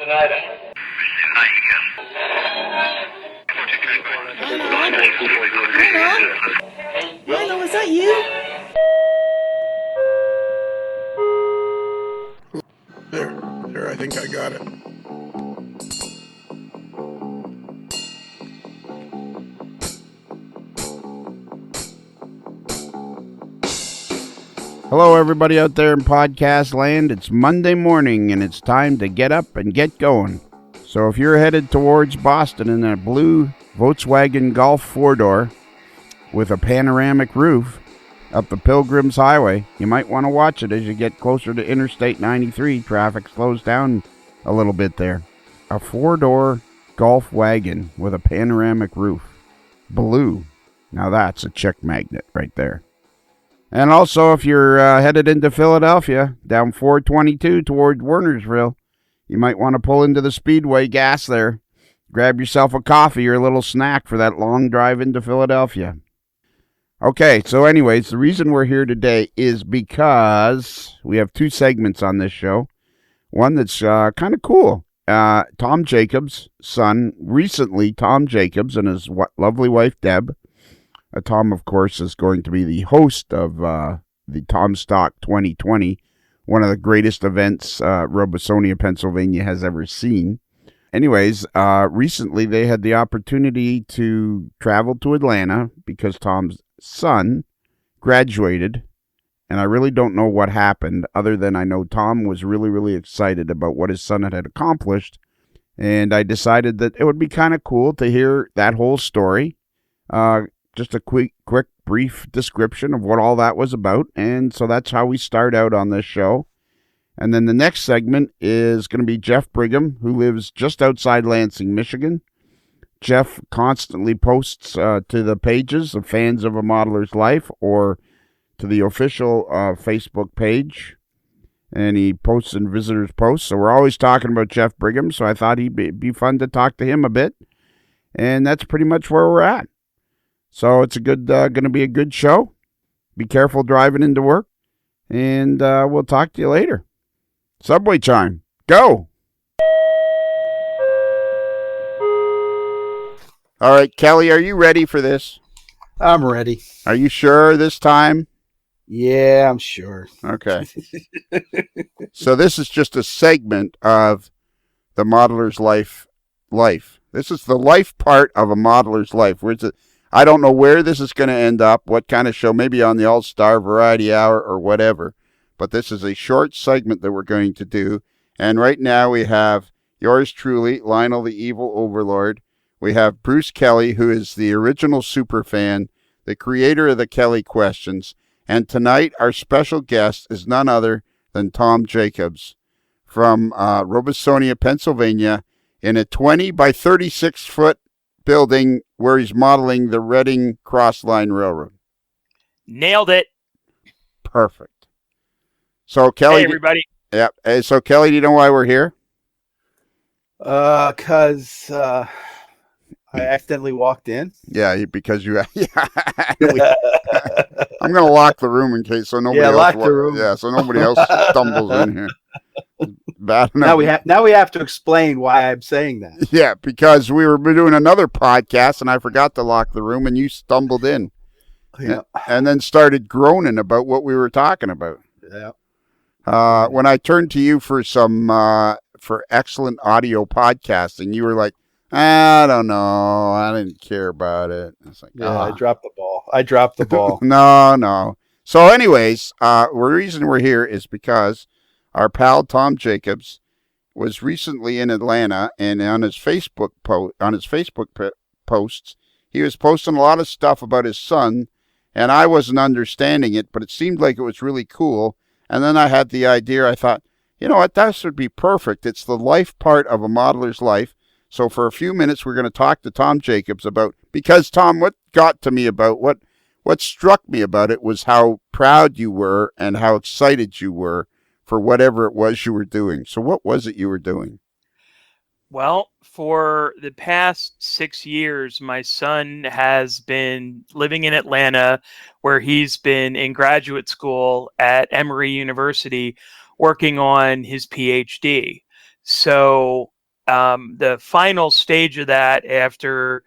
tonight, eh? Milo, is that you? There, I think I got it. Hello, everybody out there in podcast land. It's Monday morning, and it's time to get up and get going. So if you're headed towards Boston in a blue Volkswagen Golf four-door with a panoramic roof up the Pilgrims Highway, you might want to watch it as you get closer to Interstate 93. Traffic slows down a little bit there. A four-door Golf wagon with a panoramic roof. Blue. Now that's a chick magnet right there. And also, if you're headed into Philadelphia, down 422 toward Wernersville, you might want to pull into the Speedway gas there. Grab yourself a coffee or a little snack for that long drive into Philadelphia. Okay, so anyways, the reason we're here today is because we have two segments on this show. One that's kind of cool. Tom Jacobs' son, recently Tom Jacobs and his lovely wife, Deb. Tom, of course, is going to be the host of the Tom Stock 2020, one of the greatest events Robosonia, Pennsylvania has ever seen. Anyways, recently they had the opportunity to travel to Atlanta because Tom's son graduated, and I really don't know what happened other than I know Tom was really, really excited about what his son had accomplished, and I decided that it would be kind of cool to hear that whole story. Just a quick, brief description of what all that was about. And so that's how we start out on this show. And then the next segment is going to be Jeff Brigham, who lives just outside Lansing, Michigan. Jeff constantly posts to the pages of Fans of a Modeler's Life or to the official Facebook page. And he posts in visitors posts. So we're always talking about Jeff Brigham. So I thought he'd be fun to talk to him a bit. And that's pretty much where we're at. So it's going to be a good show. Be careful driving into work, and we'll talk to you later. Subway chime, go! All right, Kelly, are you ready for this? I'm ready. Are you sure this time? Yeah, I'm sure. Okay. So this is just a segment of the modeler's life. This is the life part of a modeler's life. I don't know where this is going to end up, what kind of show, maybe on the All-Star Variety Hour or whatever. But this is a short segment that we're going to do. And right now we have yours truly, Lionel the Evil Overlord. We have Bruce Kelly, who is the original superfan, the creator of the Kelly Questions. And tonight our special guest is none other than Tom Jacobs from Robosonia, Pennsylvania, in a 20 by 36 foot building where he's modeling the Reading Cross Line Railroad. Nailed it. Perfect. So Kelly, hey everybody. Yep. So Kelly, do you know why we're here? Because I accidentally walked in. Yeah, because you. Yeah, I'm gonna lock the room in case so nobody else. Lock the room. Yeah, so nobody else stumbles in here. Bad enough. Now we have to explain why I'm saying that. Yeah, because we were doing another podcast and I forgot to lock the room and you stumbled in. Yeah. And then started groaning about what we were talking about. Yeah. When I turned to you for some for excellent audio podcasting, you were like, I don't know, I didn't care about it. It's like, I dropped the ball. No. So anyways, the reason we're here is because our pal Tom Jacobs was recently in Atlanta, and on his Facebook posts, he was posting a lot of stuff about his son, and I wasn't understanding it, but it seemed like it was really cool. And then I had the idea. I thought, you know what, that would be perfect. It's the life part of a modeler's life. So for a few minutes, we're going to talk to Tom Jacobs about, because Tom, what got to me about what struck me about it was how proud you were and how excited you were for whatever it was you were doing. So what was it you were doing? Well, for the past 6 years, my son has been living in Atlanta, where he's been in graduate school at Emory University working on his PhD. So the final stage of that, after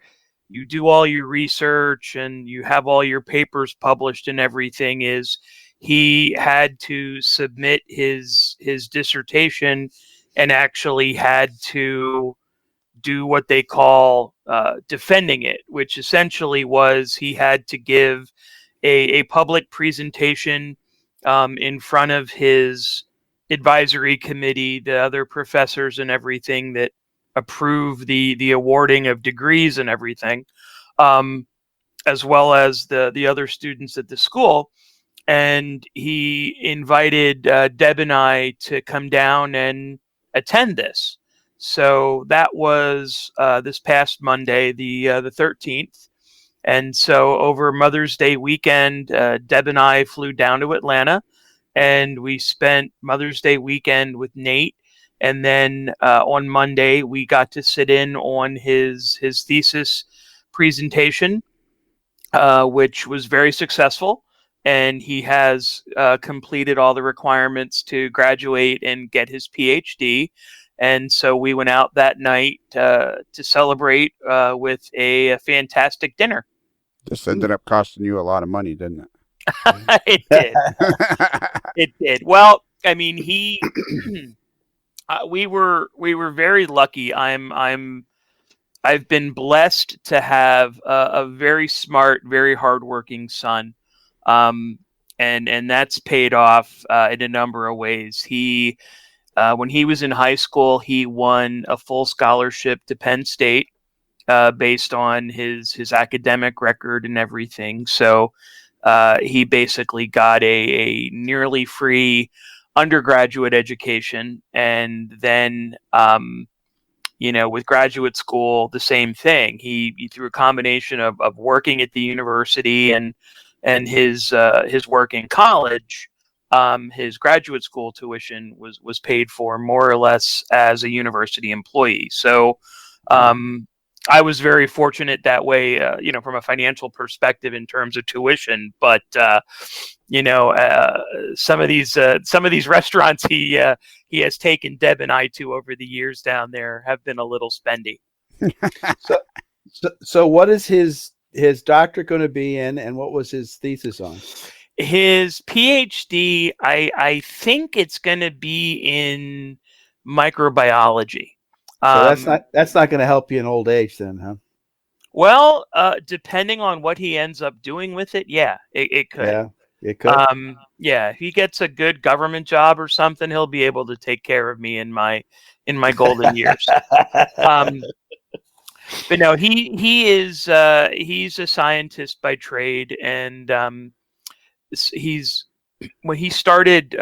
you do all your research and you have all your papers published and everything, is he had to submit his dissertation and actually had to do what they call defending it, which essentially was he had to give a public presentation in front of his advisory committee, the other professors and everything that approve the awarding of degrees and everything, as well as the other students at the school. And he invited Deb and I to come down and attend this. So that was this past Monday, the 13th. And so over Mother's Day weekend, Deb and I flew down to Atlanta, and we spent Mother's Day weekend with Nate. And then on Monday, we got to sit in on his thesis presentation, which was very successful. And he has completed all the requirements to graduate and get his PhD. And so we went out that night to celebrate with a fantastic dinner. This ended up costing you a lot of money, didn't it? It did. It did. Well, I mean, he we were very lucky. I've been blessed to have a very smart, very hardworking son, and that's paid off in a number of ways. He, when he was in high school, he won a full scholarship to Penn State based on his academic record and everything. So he basically got a nearly free undergraduate education, and then with graduate school, the same thing. He through a combination of working at the university and his work in college, his graduate school tuition was paid for more or less as a university employee. So I was very fortunate that way, from a financial perspective in terms of tuition. But some of these restaurants he has taken Deb and I to over the years down there have been a little spendy. So what is his doctorate going to be in, and what was his thesis on? His PhD, I think it's going to be in microbiology. So that's not going to help you in old age, then, huh? Well, depending on what he ends up doing with it, yeah, it could. Yeah, it could. If he gets a good government job or something, he'll be able to take care of me in my golden years. But no, he's a scientist by trade, and when he started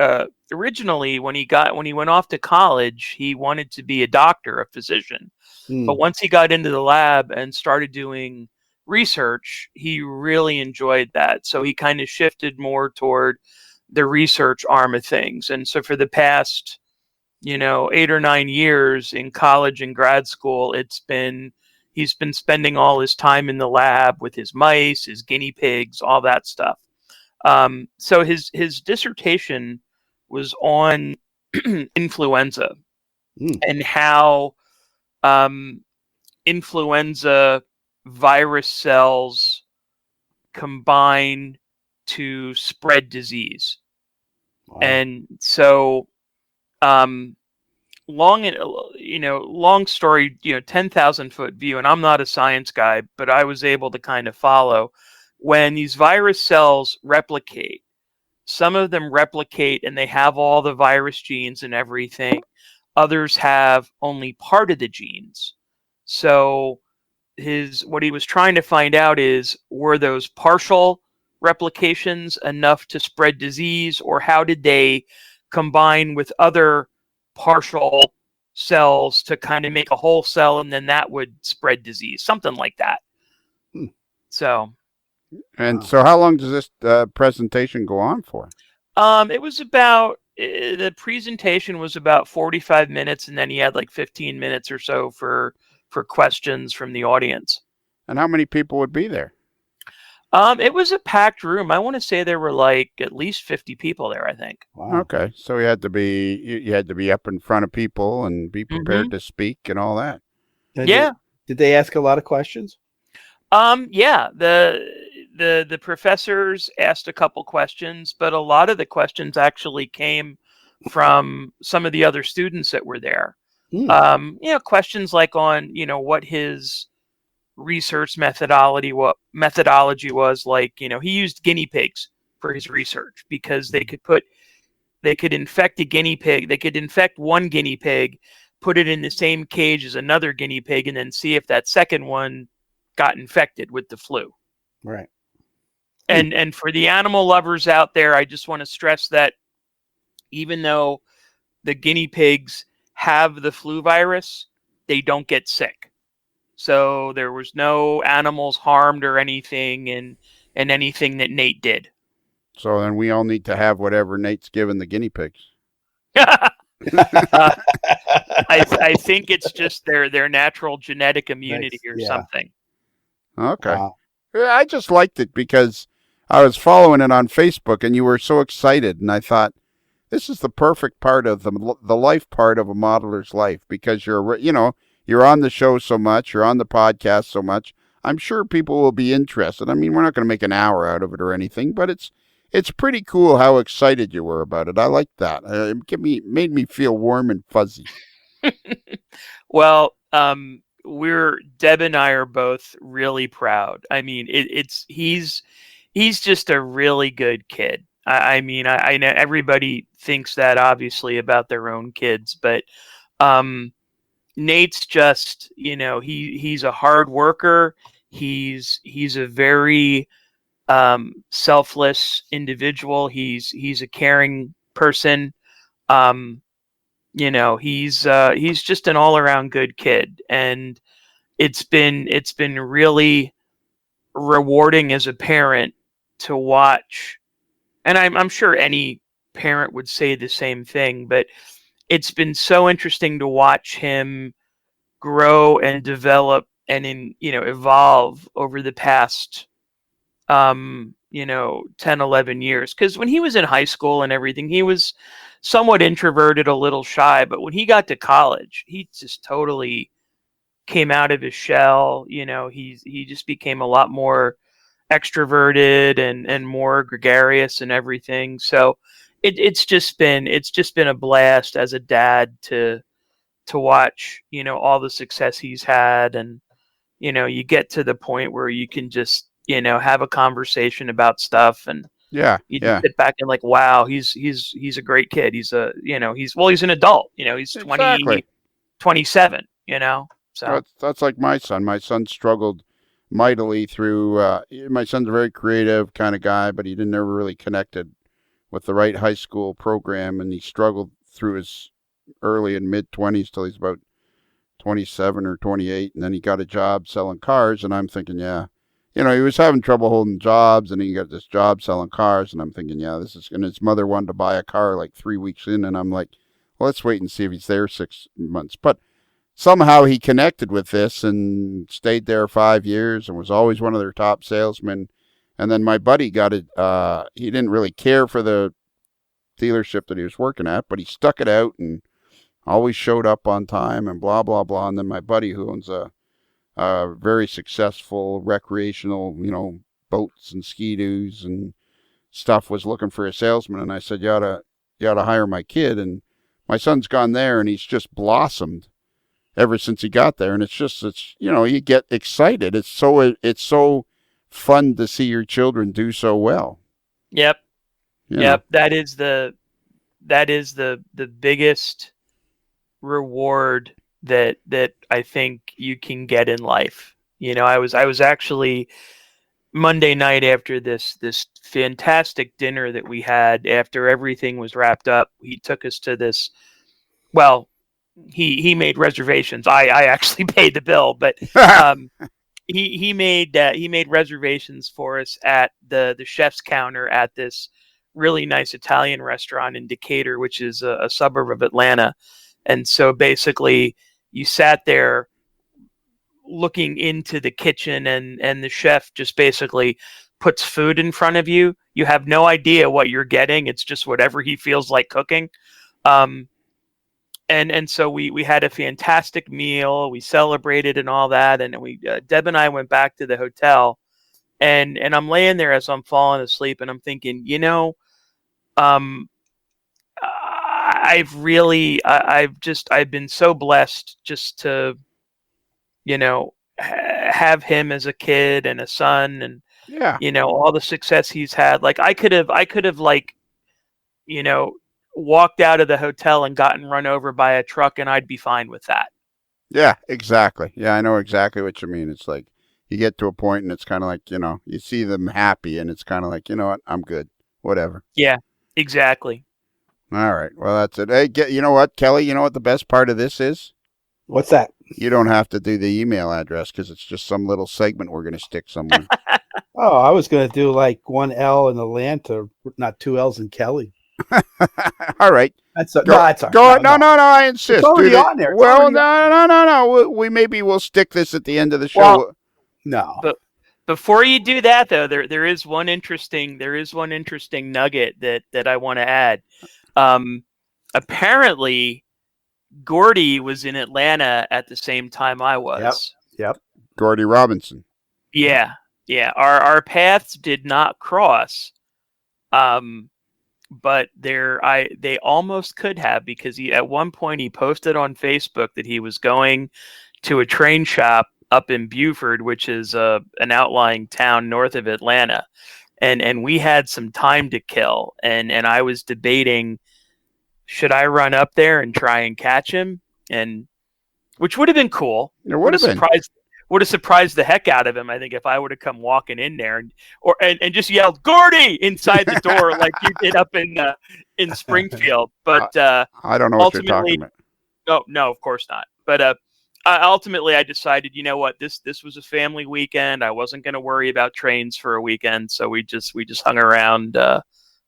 originally, when he went off to college, he wanted to be a doctor, a physician. But once he got into the lab and started doing research, he really enjoyed that. So he kind of shifted more toward the research arm of things. And so for the past, 8 or 9 years in college and grad school, he's been spending all his time in the lab with his mice, his guinea pigs, all that stuff. So his dissertation was on influenza and how influenza virus cells combine to spread disease. Wow. And so long story, 10,000 foot view, and I'm not a science guy, but I was able to kind of follow when these virus cells replicate. Some of them replicate and they have all the virus genes and everything. Others have only part of the genes. So what he was trying to find out is, were those partial replications enough to spread disease, or how did they combine with other partial cells to kind of make a whole cell, and then that would spread disease, something like that. So how long does this presentation go on for? It was about, the presentation was about 45 minutes, and then he had like 15 minutes or so for questions from the audience. And how many people would be there? It was a packed room. I want to say there were like at least 50 people there, I think. Wow. Okay, so you had to be up in front of people and be prepared to speak and all that. Yeah. Did they ask a lot of questions? Yeah, the professors asked a couple questions, but a lot of the questions actually came from some of the other students that were there. Questions like on, what his research methodology was like. He used guinea pigs for his research because they could infect a guinea pig. They could infect one guinea pig, put it in the same cage as another guinea pig, and then see if that second one got infected with the flu. Right. And for the animal lovers out there, I just want to stress that even though the guinea pigs have the flu virus, they don't get sick. So there was no animals harmed or anything in anything that Nate did. So then we all need to have whatever Nate's given the guinea pigs. I think it's just their natural genetic immunity or something. Okay. Wow. I just liked it because I was following it on Facebook and you were so excited, and I thought this is the perfect part of the life part of a modeler's life, because you're on the show so much, you're on the podcast so much. I'm sure people will be interested. I mean, we're not going to make an hour out of it or anything, but it's pretty cool how excited you were about it. I like that. It made me feel warm and fuzzy. Well, Deb and I are both really proud. I mean, he's just a really good kid. I mean, I know everybody thinks that obviously about their own kids, but Nate's just, he's a hard worker. He's a very selfless individual. He's a caring person. He's just an all around good kid, and it's been really rewarding as a parent to watch. And I'm sure any parent would say the same thing, but it's been so interesting to watch him grow and develop and evolve over the past 10, 11 years. Because when he was in high school and everything, he was somewhat introverted, a little shy, but when he got to college, he just totally came out of his shell. He just became a lot more extroverted and more gregarious and everything. So it's just been a blast as a dad to watch, all the success he's had. And, you get to the point where you can just, have a conversation about stuff, and you just sit back and like, wow, he's a great kid. He's he's an adult, he's Exactly. 27, so that's like my son. My son struggled mightily through, my son's a very creative kind of guy, but he never really connected with the right high school program, and he struggled through his early and mid 20s till he's about 27 or 28, and then he got a job selling cars, and I'm thinking, he was having trouble holding jobs, and he got this job selling cars, and I'm thinking, this is, and his mother wanted to buy a car like 3 weeks in, and I'm like, well, let's wait and see if he's there 6 months. But somehow he connected with this and stayed there 5 years and was always one of their top salesmen. And then my buddy got it. He didn't really care for the dealership that he was working at, but he stuck it out and always showed up on time and blah, blah, blah. And then my buddy, who owns a very successful recreational, boats and ski-doos and stuff, was looking for a salesman. And I said, you ought to hire my kid. And my son's gone there, and he's just blossomed ever since he got there. And it's you get excited. It's so fun to see your children do so well. Yep. That is the biggest reward that I think you can get in life. I was actually Monday night after this fantastic dinner that we had after everything was wrapped up. He took us to this, well, he made reservations. I actually paid the bill, but he made reservations for us at the chef's counter at this really nice Italian restaurant in Decatur, which is a suburb of Atlanta. And so basically you sat there looking into the kitchen, and the chef just basically puts food in front of you, you have no idea what you're getting. It's just whatever he feels like cooking. And so we had a fantastic meal. We celebrated and all that, and we Deb and I went back to the hotel, and I'm laying there as I'm falling asleep, and I'm thinking, I've been so blessed just to, have him as a kid and a son, and all the success he's had. Like I could have walked out of the hotel and gotten run over by a truck, and I'd be fine with that. Yeah, exactly. Yeah, I know exactly what you mean. It's like you get to a point and it's kind of like, you see them happy and it's kind of like, you know what, I'm good. Whatever. Yeah, exactly. All right. Well, that's it. Hey, you know what, Kelly? You know what the best part of this is? What's that? You don't have to do the email address because it's just some little segment we're going to stick somewhere. Oh, I was going to do like one L in Atlanta, not two L's in Kelly. All right. That's all right. No, I insist. It's already on there. Well, no. We'll stick this at the end of the show. Well, no. But before you do that, though, there is one interesting nugget that I want to add. Apparently, Gordy was in Atlanta at the same time I was. Yep. Gordy Robinson. Yeah. Our paths did not cross. But they almost could have, because at one point he posted on Facebook that he was going to a train shop up in Beaufort, which is an outlying town north of Atlanta, and we had some time to kill, and I was debating, should I run up there and try and catch him, and which would have been cool. It would have surprised the heck out of him, I think, if I would have come walking in there and just yelled "Gordy" inside the door like you did up in Springfield. But I don't know what you're talking about. No, of course not. But ultimately, I decided, you know what, this was a family weekend. I wasn't going to worry about trains for a weekend, so we just hung around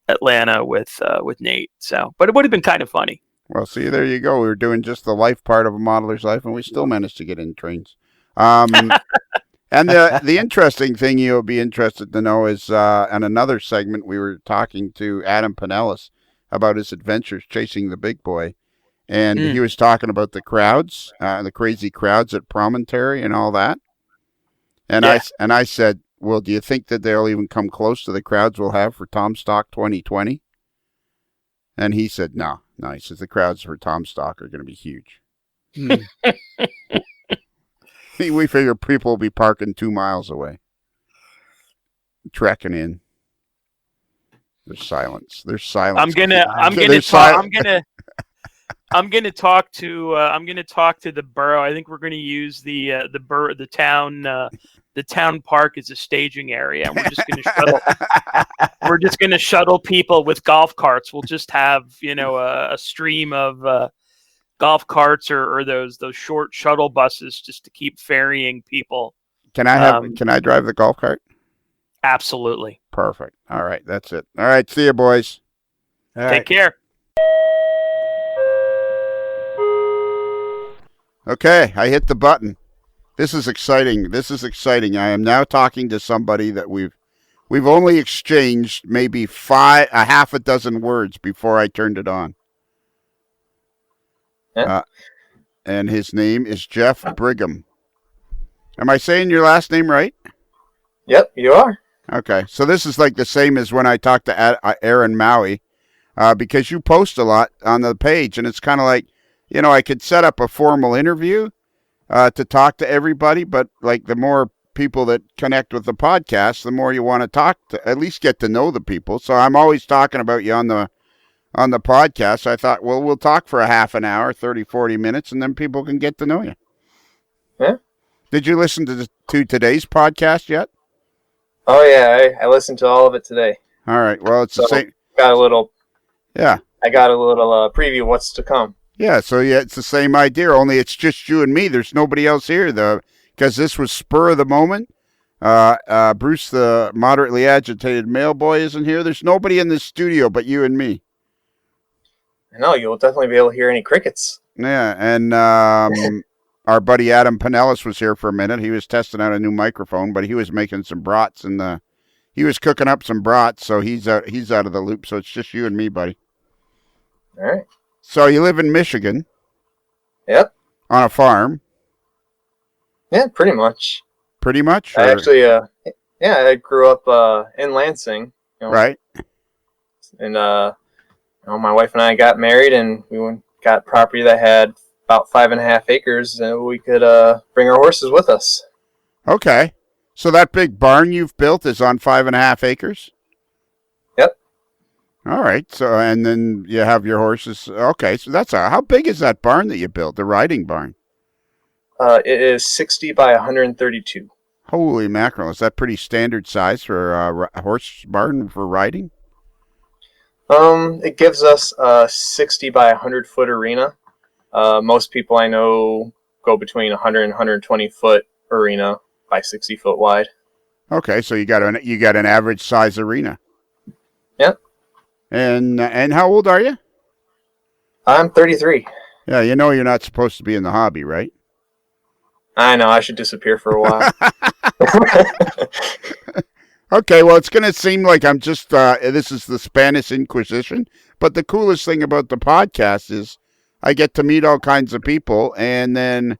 Atlanta with Nate. So, but it would have been kind of funny. Well, see, there you go. We were doing just the life part of a modeler's life, and we still managed to get in trains. And the interesting thing you'll be interested to know is, in another segment, we were talking to Adam Pinellas about his adventures chasing the big boy. And he was talking about the crowds, the crazy crowds at Promontory and all that. And I said, well, do you think that they'll even come close to the crowds we'll have for Tom Stock 2020? And he said, no. He says the crowds for Tom Stock are going to be huge. We figure people will be parking 2 miles away, trekking in. There's silence. I'm gonna talk to the borough. I think we're gonna use the town park as a staging area, and we're just gonna shuttle people with golf carts. We'll just have a stream of golf carts or those short shuttle buses just to keep ferrying people. Can I drive the golf cart? Absolutely. Perfect. All right, that's it. All right, see you, boys. Take care. Okay, I hit the button. This is exciting. I am now talking to somebody that we've only exchanged maybe half a dozen words before I turned it on. Yeah. And his name is Jeff Brigham. Am I saying your last name right? Yep, you are. Okay, so this is like the same as when I talked to Aaron Maui, because you post a lot on the page, and it's kind of like, I could set up a formal interview to talk to everybody, but like the more people that connect with the podcast, the more you want to talk to, at least get to know the people. So I'm always talking about you on the podcast. So I thought, well, we'll talk for a half an hour, 30, 40 minutes, and then people can get to know you. Yeah. Did you listen to today's podcast yet? Oh, yeah. I listened to all of it today. All right. Well, it's the same. I got a little preview of what's to come. Yeah. So, it's the same idea, only it's just you and me. There's nobody else here, though, because this was spur of the moment. Bruce, the moderately agitated mail boy, isn't here. There's nobody in this studio but you and me. I know. You'll definitely be able to hear any crickets. Yeah. And our buddy Adam Pinellas was here for a minute. He was testing out a new microphone, but he was making some brats he was cooking up some brats, so he's out of the loop. So it's just you and me, buddy. All right. So you live in Michigan Yep. on a farm, Yeah, pretty much. pretty much. I or- actually, I grew up in Lansing. right. And my wife and I got married, and got property that had about 5.5 acres, and we could bring our horses with us. Okay. So that big barn you've built is on 5.5 acres? Yep. All right. So, and then you have your horses. Okay. So how big is that barn that you built, the riding barn? It is 60 by 132. Holy mackerel. Is that pretty standard size for a horse barn for riding? It gives us a 60 by 100 foot arena. Most people I know go between 100 and 120 foot arena by 60 foot wide. Okay. So you got an average size arena. Yep. And how old are you? I'm 33. Yeah. You know you're not supposed to be in the hobby, right? I know, I should disappear for a while. Okay, well, it's going to seem like I'm just, this is the Spanish Inquisition, but the coolest thing about the podcast is I get to meet all kinds of people, and then,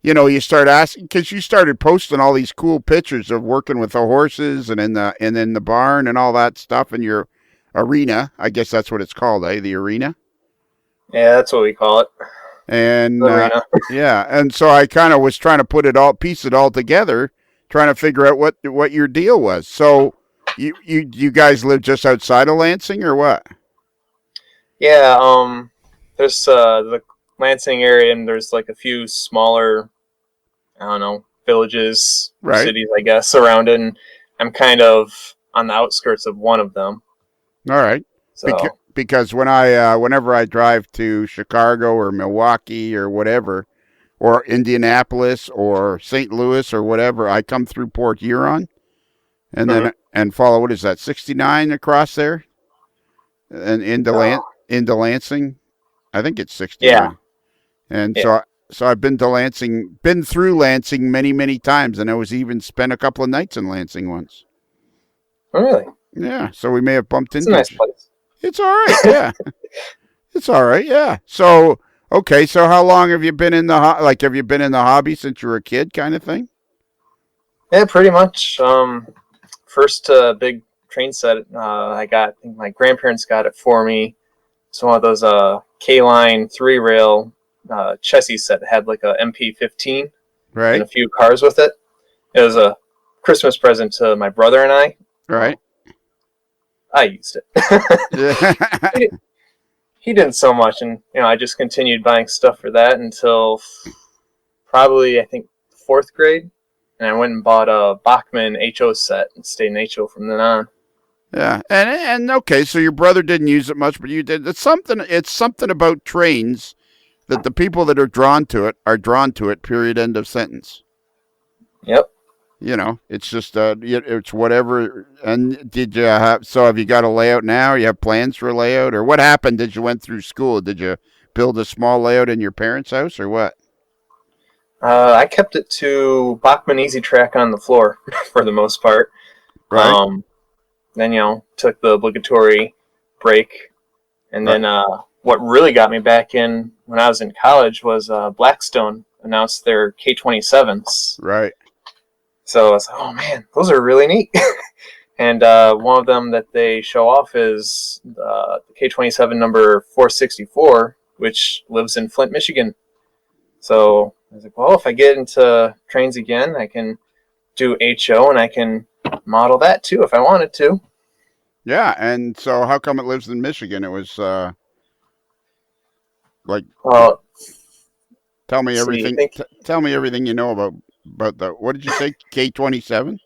you start asking, because you started posting all these cool pictures of working with the horses and in the barn and all that stuff in your arena. I guess that's what it's called, the arena? Yeah, that's what we call it. And, Arena. yeah, and so I kind of was trying to piece it all together, trying to figure out what your deal was. So you guys live just outside of Lansing or what? Yeah, there's the Lansing area, and there's like a few smaller, I don't know, villages, Right. cities, I guess, around it, and I'm kind of on the outskirts of one of them. All right. So Because whenever I drive to Chicago or Milwaukee or whatever, or Indianapolis or St. Louis or whatever, I come through Port Huron and then and follow, what is that, 69 across there and into Lansing. I think it's 69. Yeah. And Yeah. so I've been through Lansing many, many times, and I was even spent a couple of nights in Lansing once. Oh, really? Yeah, so we may have bumped It's into a nice each- place. It's all right, yeah. It's all right, yeah. So, okay, so how long have you been in the have you been in the hobby since you were a kid, kind of thing? Yeah, pretty much. First big train set I think my grandparents got it for me. It's one of those K-line 3-rail chassis set that had like a MP15 and Right, a few cars with it. It was a Christmas present to my brother and I. right. I used it. He didn't so much, and I just continued buying stuff for that until probably, I think, 4th grade, and I went and bought a Bachmann HO set and stayed in HO from then on. Yeah, and okay, so your brother didn't use it much, but you did. It's something about trains that the people that are drawn to it. Period. End of sentence. Yep. It's just it's whatever. And have you got a layout now? You have plans for a layout, or what happened? Did you went through school? Did you build a small layout in your parents' house, or what? I kept it to Bachmann Easy Track on the floor for the most part. Right. Then took the obligatory break, and then what really got me back in when I was in college was Blackstone announced their K27s. Right. So I was like, oh man, those are really neat. And one of them that they show off is the K27 number 464, which lives in Flint, Michigan. So I was like, well, if I get into trains again, I can do HO and I can model that too if I wanted to. Yeah, and so how come it lives in Michigan? It was Well, tell me so everything. Tell me everything you know about the. What did you say? K27.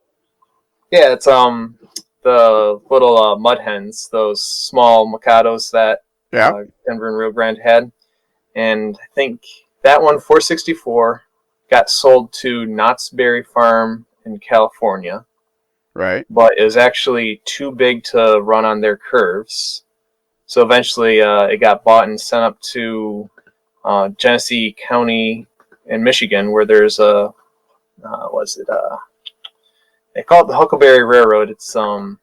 yeah, it's the little mud hens, those small Mikados that Yeah. Denver and Rio Grande had, and I think that one 464 got sold to Knott's Berry Farm in California, Right. but it was actually too big to run on their curves. So eventually it got bought and sent up to Genesee County in Michigan, where there's a they call it the Huckleberry Railroad. It's a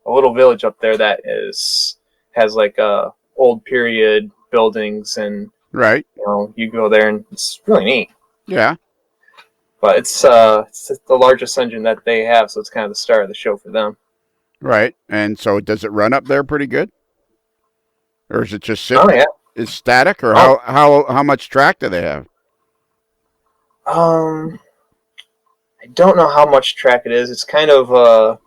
little village up there that has like old period buildings, and Right. you go there and it's really neat. Yeah. But it's the largest engine that they have, so it's kind of the star of the show for them. Right. And so does it run up there pretty good? Or is it just Oh sitting? yeah. Is static, or Oh. how much track do they have? I don't know how much track it is. It's kind of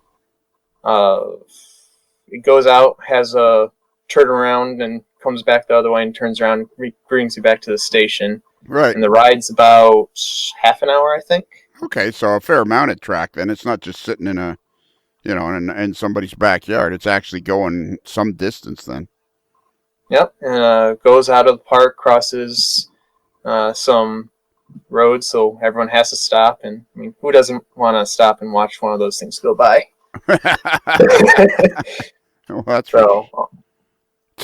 it goes out, has a turn around, and comes back the other way and turns around, brings you back to the station. Right. And the ride's about half an hour, I think. Okay, so a fair amount of track then. It's not just sitting in a, in somebody's backyard. It's actually going some distance then. Yep, and goes out of the park, crosses some roads, so everyone has to stop. And I mean, who doesn't want to stop and watch one of those things go by? Well, that's So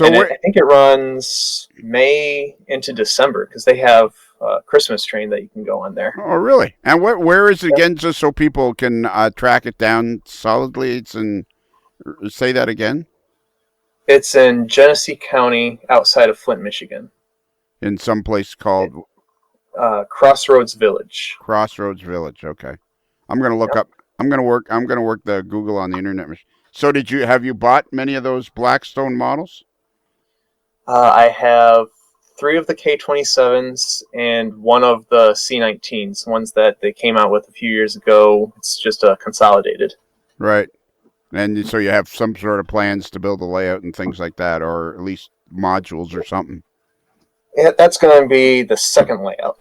I think it runs May into December because they have a Christmas train that you can go on there. Oh, really? And where is it again, just so people can track it down solidly? And say that again. It's in Genesee County, outside of Flint, Michigan. In some place called Crossroads Village. Crossroads Village. Okay, I'm gonna look up. I'm gonna work the Google on the internet. So have you bought many of those Blackstone models? I have 3 of the K27s and 1 of the C19s, ones that they came out with a few years ago. It's just consolidated. Right. And so you have some sort of plans to build a layout and things like that, or at least modules or something. Yeah, that's going to be the second layout.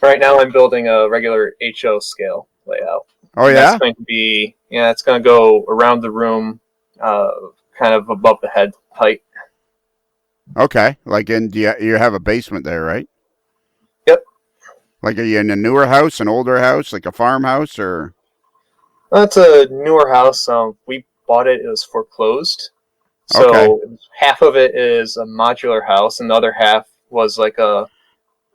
Right now I'm building a regular HO scale layout. Oh, and yeah? That's going to be, it's going to go around the room, kind of above the head height. Okay. Like you have a basement there, right? Yep. Like, are you in a newer house, an older house, like a farmhouse, or? Well, it's a newer house. We bought it. It was foreclosed. So Okay. half of it is a modular house, and the other half was like a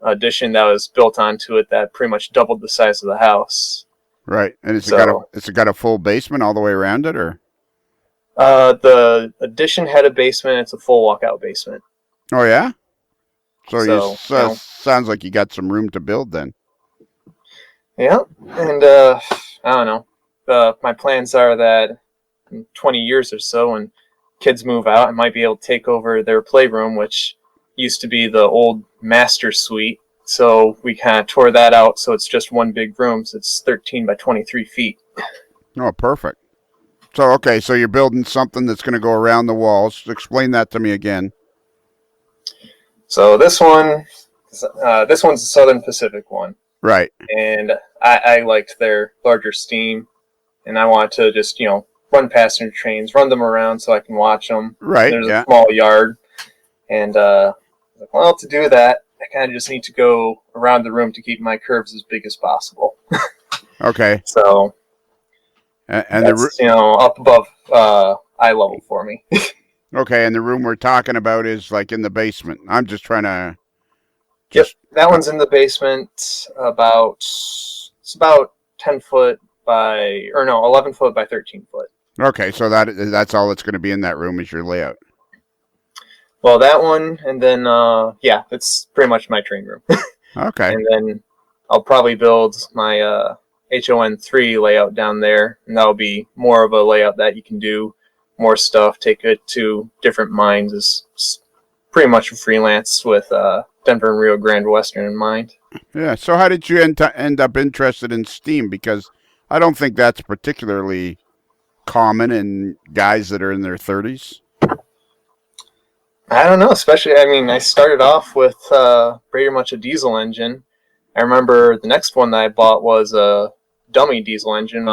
addition that was built onto it that pretty much doubled the size of the house. Right. And it's got a full basement all the way around it, or? The addition had a basement. It's a full walkout basement. Oh, yeah? So sounds like you got some room to build then. Yeah, and I don't know. My plans are that in 20 years or so, when kids move out, I might be able to take over their playroom, which used to be the old master suite. So we kind of tore that out, so it's just one big room. So it's 13 by 23 feet. Oh, perfect. So you're building something that's going to go around the walls. Explain that to me again. So this one's the Southern Pacific one. Right. And I liked their larger steam, and I want to just, run passenger trains, run them around so I can watch them. Right. There's a small yard. And, to do that, I kind of just need to go around the room to keep my curves as big as possible. Okay. So, and that's, up above eye level for me. Okay, and the room we're talking about is like in the basement. I'm just trying to... Yep, that one's in the basement. It's about 10 foot by... 11 foot by 13 foot. Okay, so that's all that's going to be in that room is your layout. Well, that one, and then, it's pretty much my train room. Okay. And then I'll probably build my HON3 layout down there, and that'll be more of a layout that you can do more stuff, take it to different mines. It's pretty much a freelance with Denver and Rio Grande Western in mind. Yeah, so how did you end up interested in steam? Because I don't think that's particularly common in guys that are in their 30s. I don't know, especially, I started off with pretty much a diesel engine. I remember the next one that I bought was a dummy diesel engine,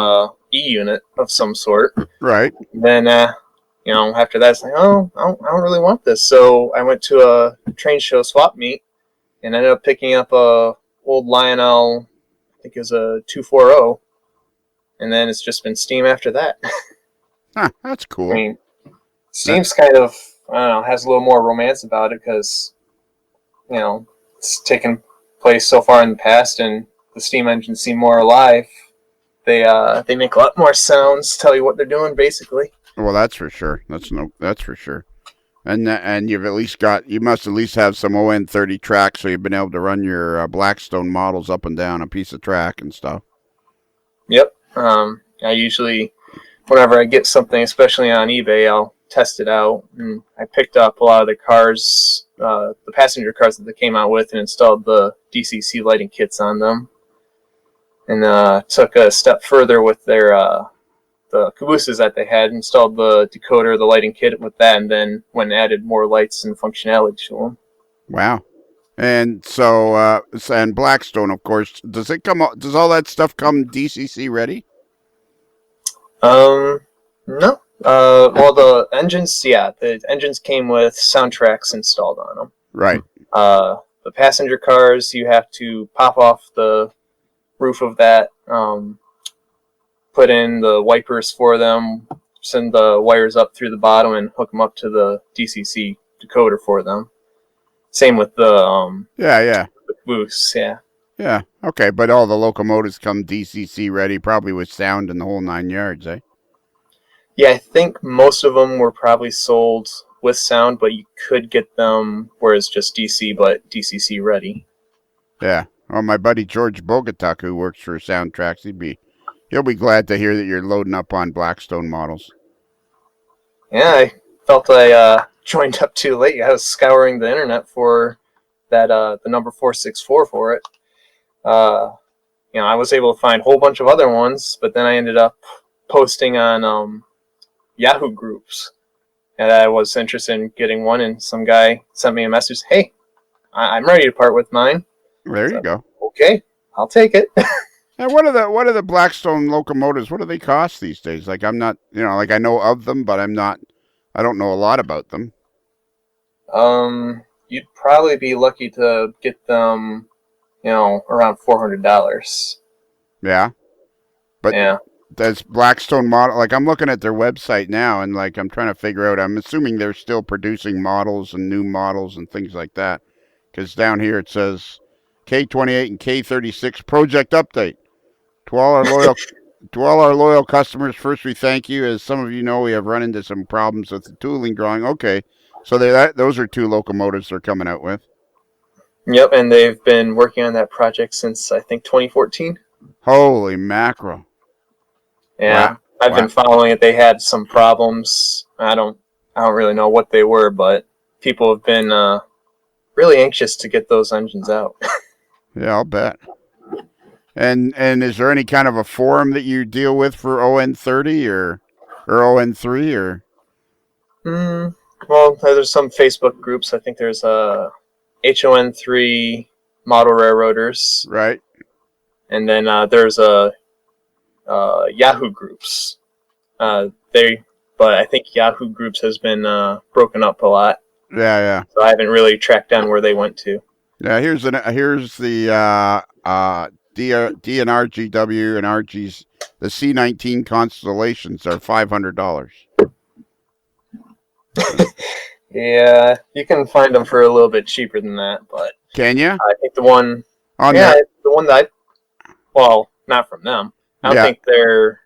E-unit of some sort. Right. Then, after that, it's like, I don't really want this. So I went to a train show swap meet and ended up picking up a old Lionel, I think it was a 240, and then it's just been steam after that. Huh, that's cool. Steam's kind of, has a little more romance about it because, it's taken place so far in the past and the steam engines seem more alive. They make a lot more sounds, tell you what they're doing, basically. Well, that's for sure. That's for sure. And you must at least have some ON30 tracks, so you've been able to run your Blackstone models up and down a piece of track and stuff. Yep. I usually, whenever I get something, especially on eBay, I'll test it out. And I picked up a lot of the cars, the passenger cars that they came out with, and installed the DCC lighting kits on them. And took a step further with their the cabooses that they had, installed the decoder, the lighting kit with that, and then went and added more lights and functionality to them. Wow. And so, and Blackstone, of course, does all that stuff come DCC ready? No. Well, the engines came with soundtracks installed on them. Right. The passenger cars, you have to pop off the roof of that, put in the wipers for them, send the wires up through the bottom, and hook them up to the DCC decoder for them. Same with the the boosts, yeah. Yeah, okay, but all the locomotives come DCC ready, probably with sound and the whole 9 yards, eh? Yeah, I think most of them were probably sold with sound, but you could get them where it's just DC, but DCC ready. Yeah. Well, my buddy George Bogatuk, who works for Soundtracks, he'll be glad to hear that you're loading up on Blackstone models. Yeah, I felt I joined up too late. I was scouring the internet for that the number 464 for it. I was able to find a whole bunch of other ones, but then I ended up posting on Yahoo groups, and I was interested in getting one, and some guy sent me a message, "Hey, I'm ready to part with mine." There you go. Okay, I'll take it. And what are the Blackstone locomotives? What do they cost these days? Like, I'm not, I know of them, but I don't know a lot about them. You'd probably be lucky to get them, around $400. Yeah. But yeah. Does Blackstone model, like, I'm looking at their website now, and like I'm trying to figure out, I'm assuming they're still producing models and new models and things like that, because down here it says K28 and K36 project update. To all our loyal customers, first we thank you. As some of you know, we have run into some problems with the tooling drawing. Okay, so those are 2 locomotives they're coming out with. Yep, and they've been working on that project since, I think, 2014. Holy mackerel. Yeah, wow. I've been following it. They had some problems. I don't really know what they were, but people have been really anxious to get those engines out. Yeah, I'll bet. And is there any kind of a forum that you deal with for ON30 or ON3 or? Well, there's some Facebook groups. I think there's HON3 Model Railroaders. Right. And then there's Yahoo groups. But I think Yahoo groups has been broken up a lot. Yeah. So I haven't really tracked down where they went to. Yeah, here's the DNRGW and RG's, the C19 Constellations are $500. Yeah, you can find them for a little bit cheaper than that, but can you? I think the one the one that not from them. I don't think they're.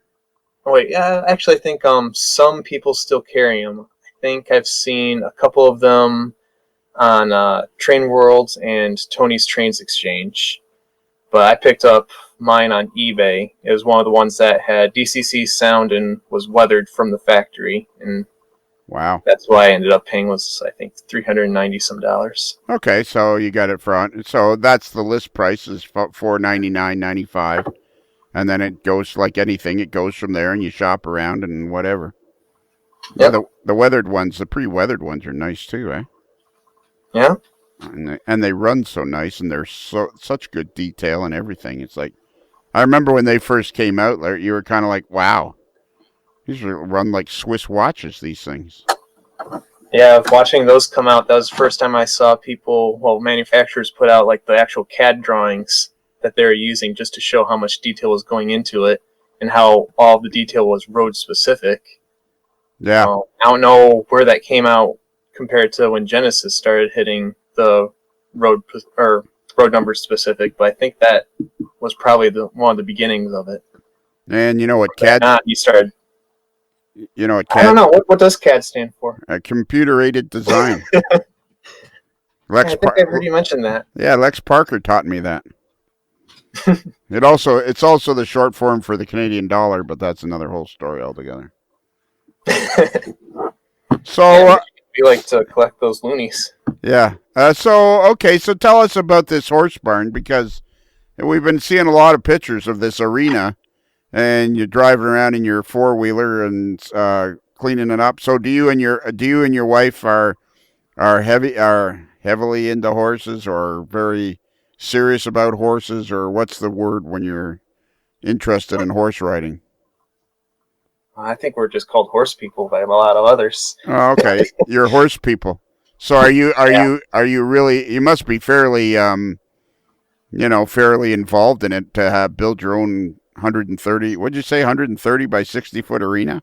Oh wait, yeah, actually, I think some people still carry them. I think I've seen a couple of them on Train World and Tony's Trains Exchange, but I picked up mine on eBay. It was one of the ones that had DCC sound and was weathered from the factory, and wow, that's why I ended up paying was I think $390 some. Okay, so you got it front. So that's the list price is $499.95. And then it goes like anything. It goes from there, and you shop around and whatever. Yep. Yeah, the weathered ones, the pre-weathered ones are nice too, eh? Yeah. And they run so nice, and they're such good detail and everything. It's like, I remember when they first came out, you were kind of like, wow, these run like Swiss watches, these things. Yeah, watching those come out, that was the first time I saw manufacturers put out like the actual CAD drawings that they're using just to show how much detail was going into it and how all the detail was road specific. Yeah. I don't know where that came out compared to when Genesis started hitting the road number specific, but I think that was probably one of the beginnings of it. And you know what But CAD? not, you started. You know what I don't CAD? know what does CAD stand for. Computer-aided design. Yeah, Lex, I think I've heard you mention that. yeah, Lex Parker taught me that. It's also the short form for the Canadian dollar, but that's another whole story altogether. So Yeah, we like to collect those loonies. yeah. So tell us about this horse barn, because we've been seeing a lot of pictures of this arena, and you're driving around in your four-wheeler and cleaning it up. So do you and your wife are heavily into horses, or very serious about horses, or what's the word when you're interested in horse riding? I think we're just called horse people by a lot of others. Oh, okay. You're horse people. So are you really, you must be fairly fairly involved in it to have build your own 130, what'd you say, 130 by 60-foot arena?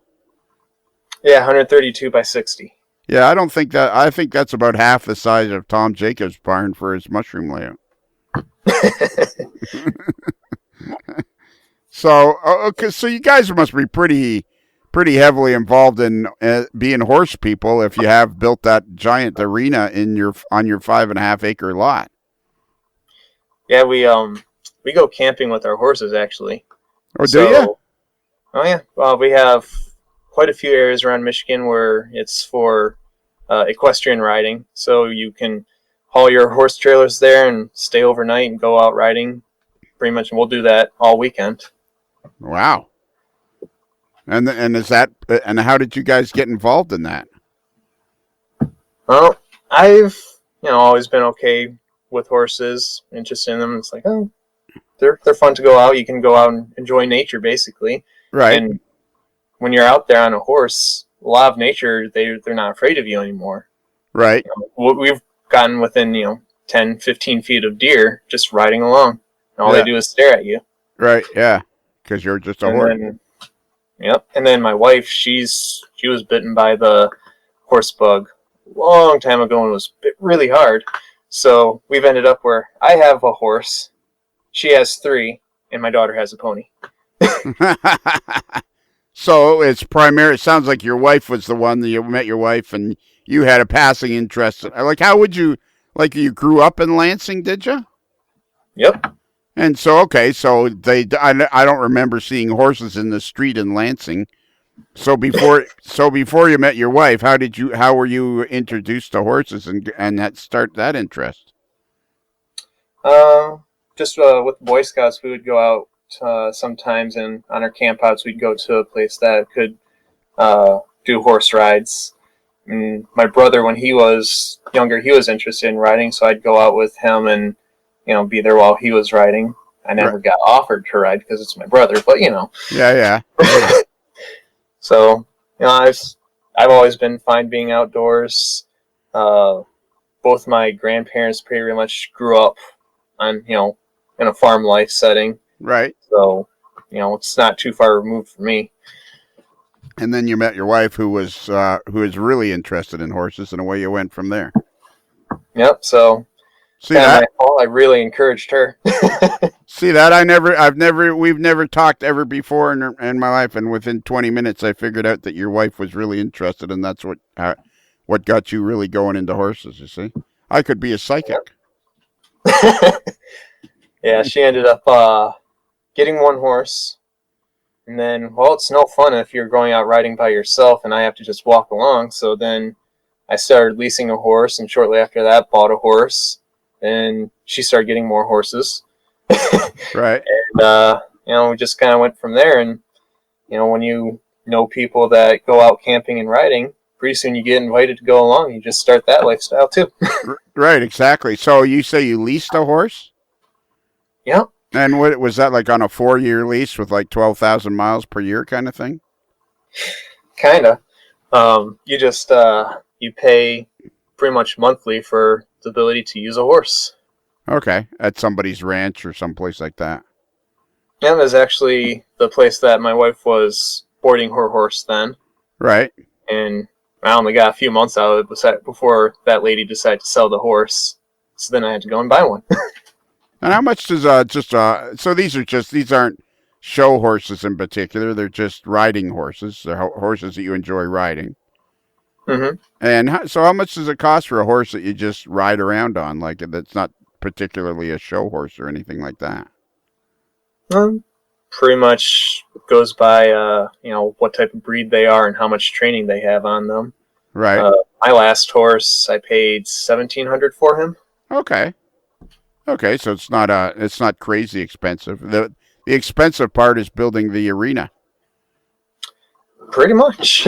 Yeah, 132 by 60. Yeah, I think that's about half the size of Tom Jacobs' barn for his mushroom layout. So, okay, so you guys must be pretty heavily involved in being horse people if you have built that giant arena on your 5.5-acre lot. Yeah, we go camping with our horses actually. Oh, do you? Oh yeah. Well, we have quite a few areas around Michigan where it's for equestrian riding, so you can haul your horse trailers there and stay overnight and go out riding. Pretty much, and we'll do that all weekend. Wow. And how did you guys get involved in that? Well, I've always been okay with horses, interested in them. It's like, oh, they're fun to go out. You can go out and enjoy nature, basically. Right. And when you're out there on a horse, a lot of nature, they're not afraid of you anymore. Right. We've gotten within 10, 15 feet of deer just riding along. And all they do is stare at you. Right. Yeah. Because you're just a horse. Yep. And then my wife, she was bitten by the horse bug a long time ago and was bit really hard. So we've ended up where I have a horse, she has 3, and my daughter has a pony. So it sounds like your wife was the one that you met your wife and you had a passing interest. Like, how would you, like, you grew up in Lansing, did you? Yep. And so, okay, so I don't remember seeing horses in the street in Lansing. So before you met your wife, how were you introduced to horses and start that interest? Just with the Boy Scouts, we would go out sometimes, and on our campouts, we'd go to a place that could do horse rides. And my brother, when he was younger, he was interested in riding, so I'd go out with him and be there while he was riding. I never got offered to ride because it's my brother, but Yeah. So I've always been fine being outdoors. Both my grandparents pretty much grew up on in a farm life setting. Right. So it's not too far removed for me. And then you met your wife, who was really interested in horses, and away you went from there. Yep. So see that I really encouraged her. See that we've never talked ever before in my life, and within 20 minutes I figured out that your wife was really interested, and that's what got you really going into horses. You see, I could be a psychic. Yeah, she ended up getting one horse, and then it's no fun if you're going out riding by yourself, and I have to just walk along. So then I started leasing a horse, and shortly after that, bought a horse, and she started getting more horses. Right. And we just kind of went from there. And when you know people that go out camping and riding, pretty soon you get invited to go along. You just start that lifestyle too. Right, exactly. So you say you leased a horse? Yeah. And what was that, like on a 4-year lease with like 12,000 miles per year kind of thing? Kind of. You just you pay pretty much monthly for the ability to use a horse. Okay, at somebody's ranch or someplace like that. Yeah, that's actually the place that my wife was boarding her horse then. Right. And I only got a few months out of it before that lady decided to sell the horse. So then I had to go and buy one. And how much does so these aren't show horses in particular. They're just riding horses. They're horses that you enjoy riding. Mm-hmm. And so how much does it cost for a horse that you just ride around on? Like, that's not particularly a show horse or anything like that. Pretty much goes by, what type of breed they are and how much training they have on them. Right. My last horse, I paid $1,700 for him. Okay. So it's not crazy expensive. The expensive part is building the arena. Pretty much.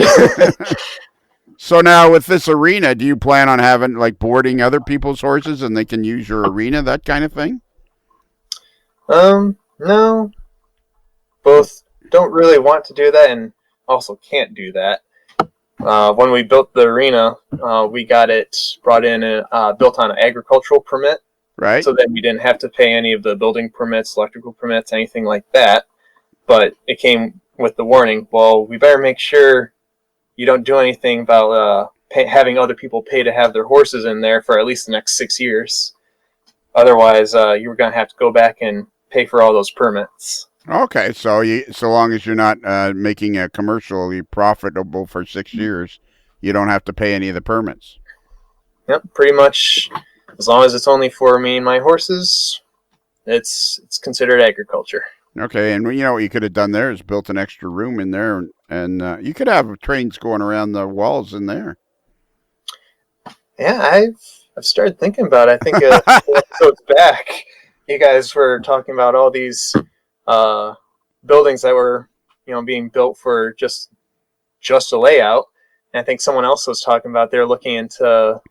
So now with this arena, do you plan on having like boarding other people's horses and they can use your arena, that kind of thing? No. Both don't really want to do that and also can't do that. When we built the arena, we got it brought in and built on an agricultural permit. Right. So then we didn't have to pay any of the building permits, electrical permits, anything like that. But it came with the warning, well, we better make sure you don't do anything about having other people pay to have their horses in there for at least the next 6 years. Otherwise, you were going to have to go back and pay for all those permits. Okay, so long as you're not making a commercially profitable for 6 years, you don't have to pay any of the permits. Yep, pretty much. As long as it's only for me and my horses, it's considered agriculture. Okay, and you know what you could have done there is built an extra room in there, and you could have trains going around the walls in there. Yeah, I've started thinking about it. I think episodes back, you guys were talking about all these buildings that were, being built for just a layout. And I think someone else was talking about they're looking into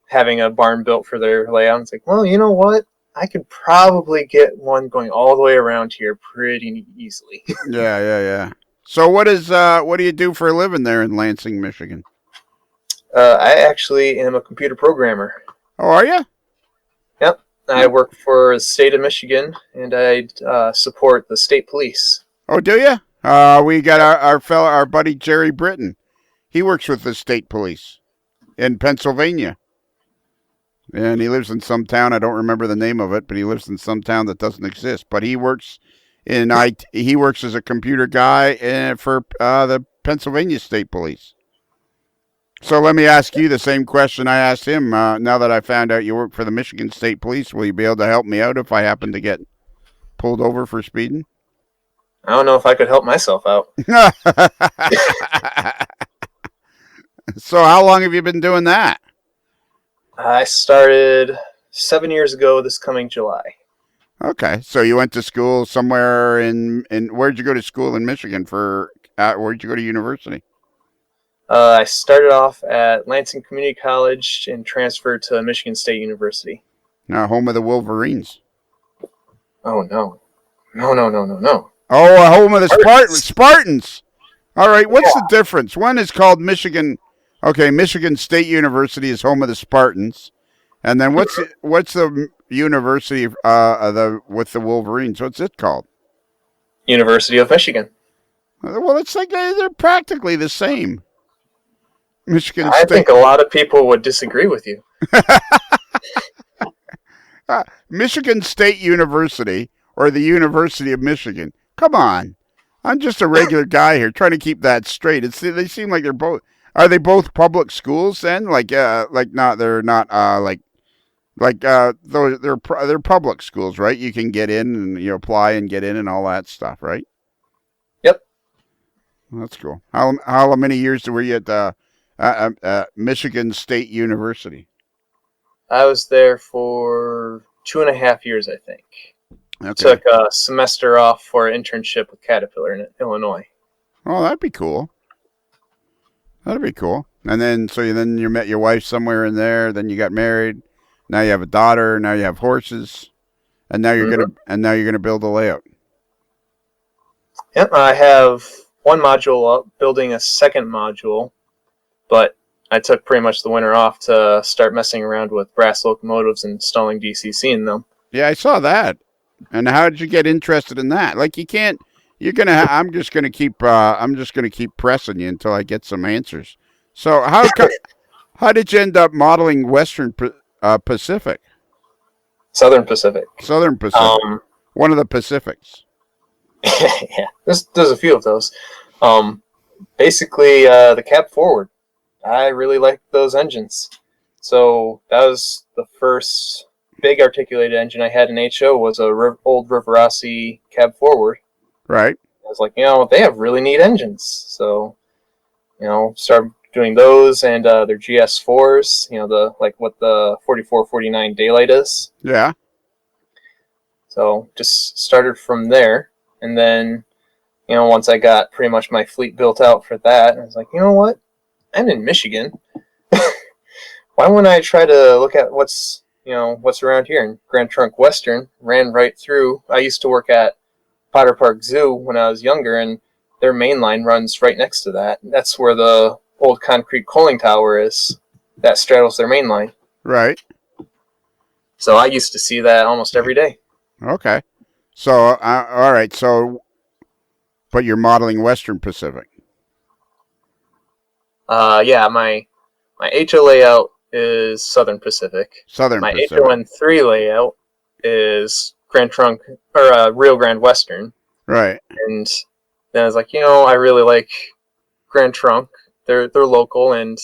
having a barn built for their layout. It's like, well, you know what? I could probably get one going all the way around here pretty easily. Yeah. So what do you do for a living there in Lansing, Michigan? I actually am a computer programmer. Oh, are you? Yep. I work for the state of Michigan, and I support the state police. Oh, do you? We got our buddy Jerry Britton. He works with the state police in Pennsylvania. And he lives in some town, I don't remember the name of it, but he lives in some town that doesn't exist. But he works in IT. He works as a computer guy for the Pennsylvania State Police. So let me ask you the same question I asked him. Now that I found out you work for the Michigan State Police, will you be able to help me out if I happen to get pulled over for speeding? I don't know if I could help myself out. So how long have you been doing that? I started 7 years ago this coming July. Okay, so you went to school somewhere in where'd you go to school in Michigan where'd you go to university? I started off at Lansing Community College and transferred to Michigan State University. Home of the Wolverines. Oh, no. No. Oh, home of the Spartans. All right, what's the difference? One is called Michigan. Okay, Michigan State University is home of the Spartans. And then what's the university with the Wolverines? What's it called? University of Michigan. Well, it's like they're practically the same. Michigan I State. think a lot of people would disagree with you. Michigan State University or the University of Michigan. Come on. I'm just a regular guy here trying to keep that straight. They seem like they're both. Are they both public schools then? They're public schools, right? You can get in and apply and get in and all that stuff, right? Yep. That's cool. How many years were you at Michigan State University? I was there for 2.5 years, I think. Okay. Took a semester off for an internship with Caterpillar in Illinois. Oh, that'd be cool. And then, then you met your wife somewhere in there. Then you got married. Now you have a daughter. Now you have horses, and now you're gonna build a layout. Yep, I have one module up, building a second module, but I took pretty much the winter off to start messing around with brass locomotives and installing DCC in them. Yeah, I saw that. And how did you get interested in that? Like, you can't. You're gonna. I'm just gonna keep pressing you until I get some answers. So how did you end up modeling Western Pacific? Southern Pacific. Southern Pacific. One of the Pacifics. Yeah, there's a few of those. Basically, the cab forward. I really like those engines. So that was the first big articulated engine I had in HO was a old Rivarossi cab forward. Right. I was like, they have really neat engines. So, started doing those and their GS4s, what the 4449 Daylight is. Yeah. So just started from there. And then, once I got pretty much my fleet built out for that, I was like, you know what? I'm in Michigan. Why wouldn't I try to look at what's around here? And Grand Trunk Western ran right through. I used to work at Potter Park Zoo when I was younger, and their main line runs right next to that. That's where the old concrete coaling tower is. That straddles their main line. Right. So I used to see that almost every day. Okay. So, all right. So, but you're modeling Western Pacific. Yeah, my HO layout is Southern Pacific. Southern My Pacific. HON3 layout is Grand Trunk or Rio Grande Western. Right. And then I was like, I really like Grand Trunk. They're local, and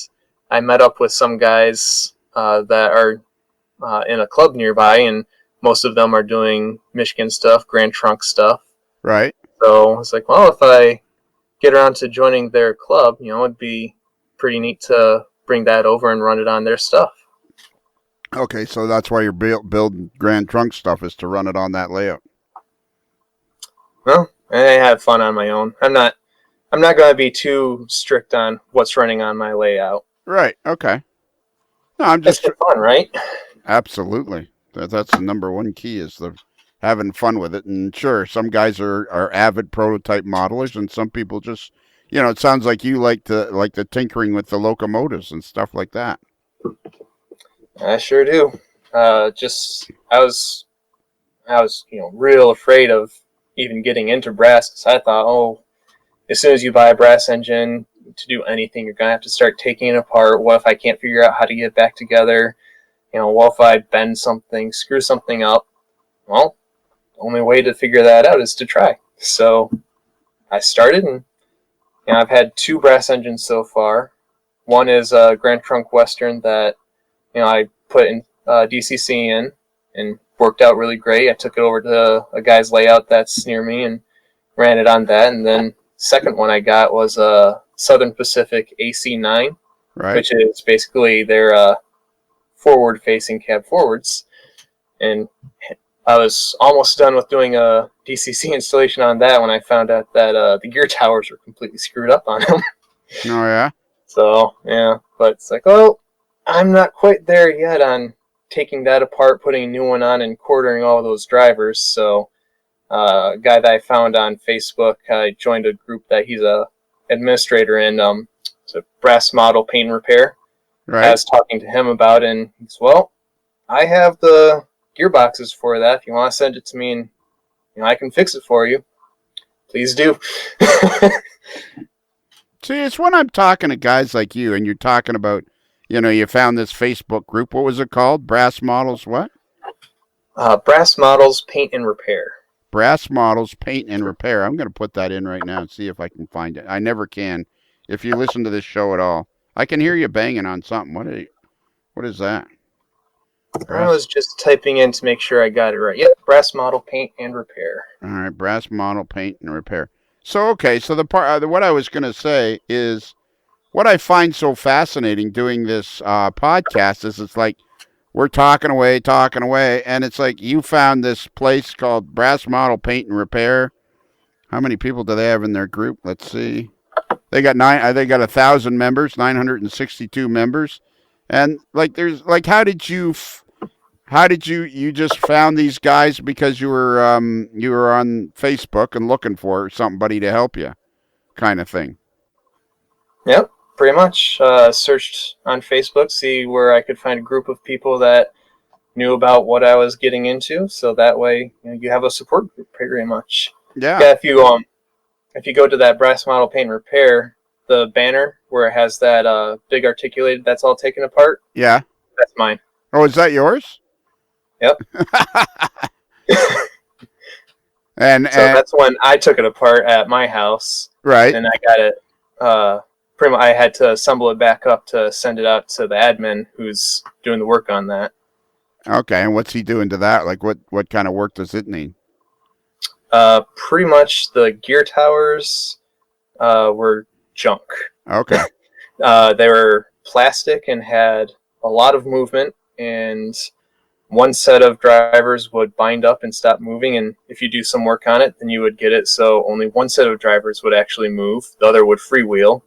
I met up with some guys that are in a club nearby, and most of them are doing Michigan stuff, Grand Trunk stuff. Right. So I was like, well, if I get around to joining their club, it'd be pretty neat to bring that over and run it on their stuff. Okay, so that's why you're building Grand Trunk stuff is to run it on that layout. Well, I have fun on my own. I'm not going to be too strict on what's running on my layout. Right. Okay. No, I'm just fun, right? Absolutely. That's the number one key is the having fun with it. And sure, some guys are avid prototype modelers, and some people just, it sounds like you like the tinkering with the locomotives and stuff like that. I sure do. I was real afraid of even getting into brass because I thought, as soon as you buy a brass engine to do anything, you're gonna have to start taking it apart. What if I can't figure out how to get it back together? What if I bend something, screw something up? Well, the only way to figure that out is to try. So I started, and I've had 2 brass engines so far. One is a Grand Trunk Western that I put in DCC in and worked out really great. I took it over to a guy's layout that's near me and ran it on that. And then second one I got was a Southern Pacific AC9, Right. which is basically their forward-facing cab forwards. And I was almost done with doing a DCC installation on that when I found out that the gear towers were completely screwed up on them. Oh, yeah? So, yeah. But it's like, I'm not quite there yet on taking that apart, putting a new one on, and quartering all those drivers. So, a guy that I found on Facebook, I joined a group that he's a administrator in. It's a brass model paint and repair. Right. I was talking to him about it, and he's, I have the gearboxes for that. If you want to send it to me, and I can fix it for you, please do. See, it's when I'm talking to guys like you, and you're talking about, you found this Facebook group. What was it called? Brass Models what? Brass Models Paint and Repair. Brass Models Paint and Repair. I'm going to put that in right now and see if I can find it. I never can. If you listen to this show at all, I can hear you banging on something. What is that? I was just typing in to make sure I got it right. Yep, Brass Model Paint and Repair. All right, Brass Model Paint and Repair. So, okay, so the part, what I was going to say is, what I find so fascinating doing this podcast is it's like we're talking away, and it's like you found this place called Brass Model Paint and Repair. How many people do they have in their group? Let's see. They got 1,000 members, 962 members, and how did you just found these guys because you were on Facebook and looking for somebody to help you, kind of thing? Yep, pretty much. Searched on Facebook, see where I could find a group of people that knew about what I was getting into, so that way you have a support group pretty much. Yeah. Yeah. If you go to that Brass Model Paint and Repair, the banner where it has that big articulated that's all taken apart. Yeah. That's mine. Oh, is that yours? Yep. And, So that's when I took it apart at my house, right. and I got it. Pretty much, I had to assemble it back up to send it out to the admin who's doing the work on that. Okay, and what's he doing to that? Like, what kind of work does it need? Pretty much the gear towers were junk. Okay. They were plastic and had a lot of movement, and one set of drivers would bind up and stop moving, and if you do some work on it, then you would get it so only one set of drivers would actually move, the other would freewheel,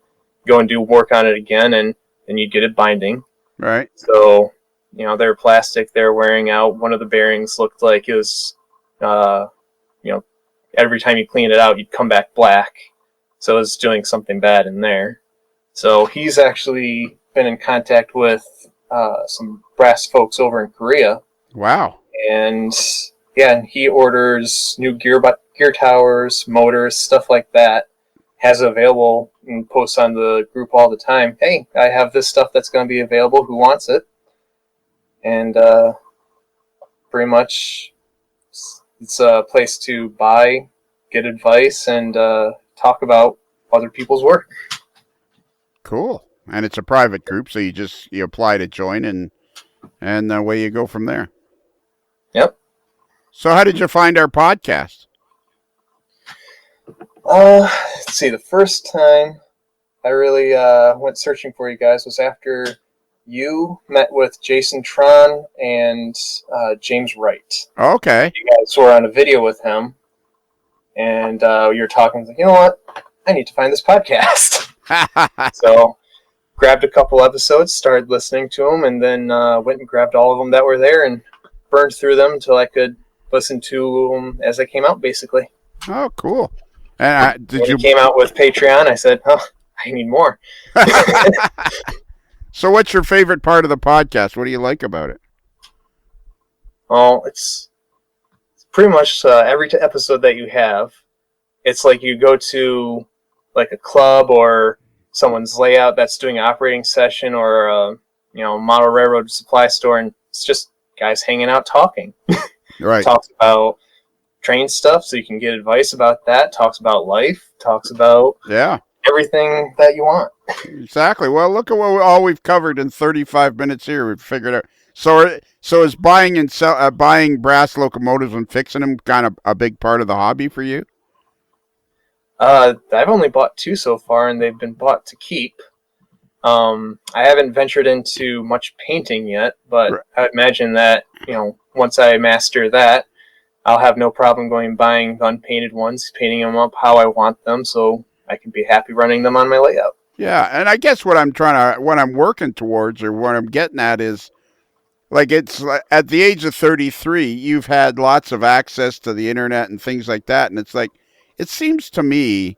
go and do work on it again, and then you'd get it binding. Right. So, they were plastic, they were wearing out. One of the bearings looked like it was, every time you clean it out, you'd come back black. So it was doing something bad in there. So he's actually been in contact with some brass folks over in Korea. Wow. And yeah, he orders new gear towers, motors, stuff like that. Has it available and posts on the group all the time. Hey, I have this stuff that's going to be available. Who wants it? And pretty much it's a place to buy, get advice, and talk about other people's work. Cool. And it's a private group, so you apply to join, and away you go from there. Yep. So how did you find our podcast? Let's see. The first time I really went searching for you guys was after you met with Jason Tron and James Wright. Okay. You guys were on a video with him, and you were talking. Like, you know what? I need to find this podcast. So grabbed a couple episodes, started listening to them, and then went and grabbed all of them that were there and burned through them until I could listen to them as they came out, basically. Oh, cool. And when you came out with Patreon, I said, "Oh, I need more." So what's your favorite part of the podcast? What do you like about it? Oh, it's pretty much every episode that you have. It's like you go to like a club or someone's layout that's doing an operating session, or a model railroad supply store, and it's just guys hanging out talking. Right. Talks about train stuff, so you can get advice about that. Talks about life. Talks about everything that you want. Exactly. Well, look at all we've covered in 35 minutes here. We've figured out. So is buying and buying brass locomotives and fixing them kind of a big part of the hobby for you? I've only bought 2 so far, and they've been bought to keep. I haven't ventured into much painting yet, but Right. I would imagine that, once I master that, I'll have no problem going and buying unpainted ones, painting them up how I want them, so I can be happy running them on my layout. Yeah, and I guess what I'm working towards, or what I'm getting at is, like, it's at the age of 33, you've had lots of access to the internet and things like that, and it's like, it seems to me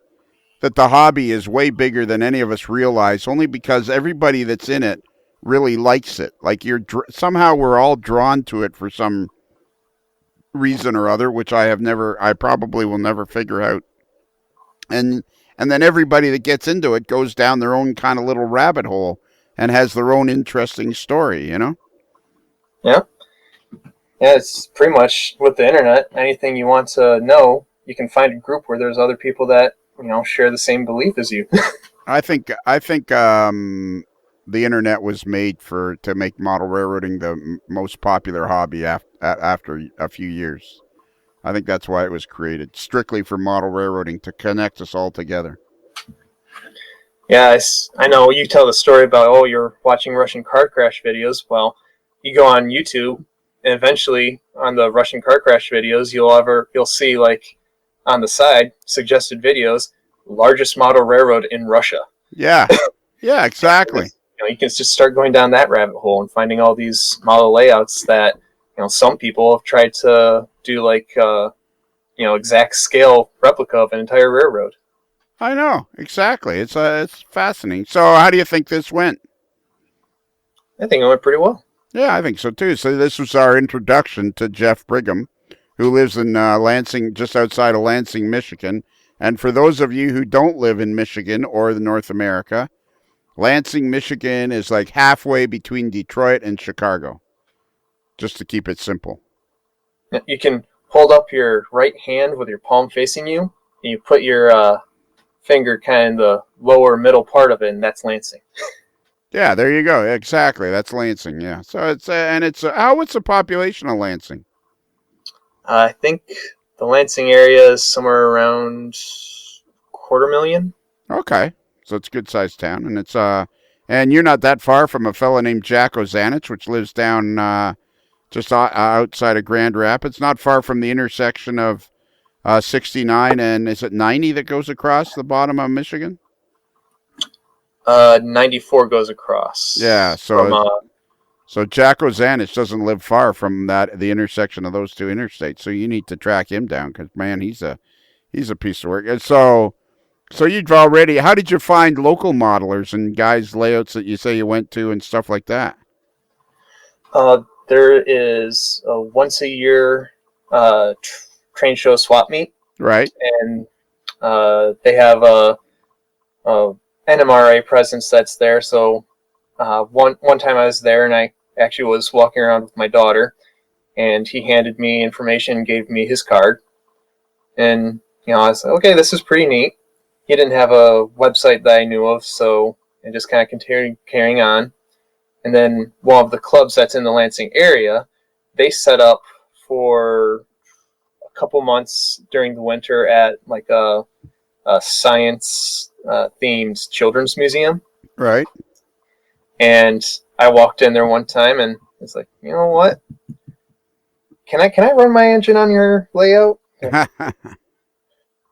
that the hobby is way bigger than any of us realize, only because everybody that's in it really likes it. Like, somehow we're all drawn to it for some reason or other, which I probably will never figure out. And then everybody that gets into it goes down their own kind of little rabbit hole and has their own interesting story, Yeah. Yeah, it's pretty much with the internet. Anything you want to know, you can find a group where there's other people that, share the same belief as you. I think the internet was made to make model railroading the most popular hobby after a few years. I think that's why it was created, strictly for model railroading, to connect us all together. Yeah, I know you tell the story about, you're watching Russian car crash videos. Well, you go on YouTube, and eventually on the Russian car crash videos, you'll see, like, on the side, suggested videos, largest model railroad in Russia. Yeah, yeah, exactly. You can just start going down that rabbit hole and finding all these model layouts that, some people have tried to do, like, exact scale replica of an entire railroad. I know, exactly. It's fascinating. So how do you think this went? I think it went pretty well. Yeah, I think so too. So this was our introduction to Jeff Brigham, who lives in Lansing, just outside of Lansing, Michigan. And for those of you who don't live in Michigan or North America, Lansing, Michigan is like halfway between Detroit and Chicago, just to keep it simple. You can hold up your right hand with your palm facing you, and you put your finger kind of in the lower middle part of it, and that's Lansing. Yeah, there you go. Exactly. That's Lansing. Yeah. So what's the population of Lansing? I think the Lansing area is somewhere around 250,000. Okay. So it's a good sized town, and and you're not that far from a fella named Jack Ozanich, which lives down just outside of Grand Rapids, not far from the intersection of 69 and is it 90 that goes across the bottom of Michigan? 94 goes across. Yeah, so Jack Ozanich doesn't live far from the intersection of those two interstates. So you need to track him down because man, he's a piece of work. And so you've already. How did you find local modelers and guys' layouts that you say you went to and stuff like that? There is a once a year train show swap meet, right? And they have a NMRA presence that's there. So one time I was there, and I actually was walking around with my daughter, and he handed me information and gave me his card. And I was like, okay, this is pretty neat. He didn't have a website that I knew of, so I just kind of continued carrying on. And then one of the clubs that's in the Lansing area, they set up for a couple months during the winter at like a science themed children's museum. Right. And I walked in there one time and it's like, you know what? Can I run my engine on your layout?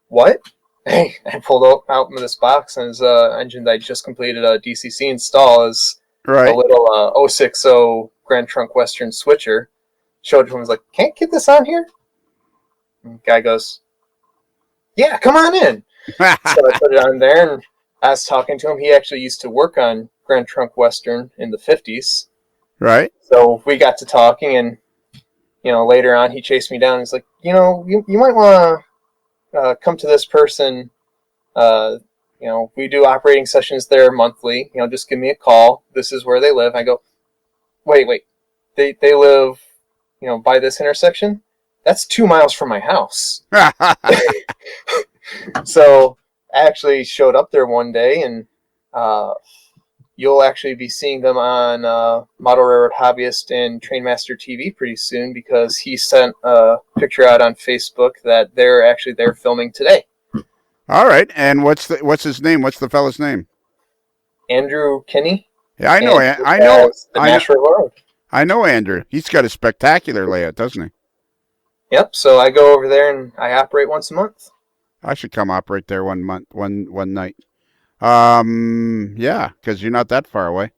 What? Hey, I pulled out this box, and his engine that I just completed a DCC install is right. A little 060 Grand Trunk Western switcher. Showed it to him, was like, can't get this on here? And the guy goes, yeah, come on in. So I put it on there, and I was talking to him. He actually used to work on Grand Trunk Western in the 50s. Right. So we got to talking, and later on he chased me down. He's like, you might want to come to this person. We do operating sessions there monthly. Just give me a call. This is where they live. I go, wait. They live, by this intersection? That's 2 miles from my house. So I actually showed up there one day, and you'll actually be seeing them on Model Railroad Hobbyist and Trainmaster TV pretty soon, because he sent a picture out on Facebook that they're actually there filming today. All right, and what's his name? What's the fella's name? Andrew Kinney. Yeah, I know. The Nashville Road. I know Andrew. He's got a spectacular layout, doesn't he? Yep. So I go over there and I operate once a month. I should come operate there one night. Yeah, because you're not that far away.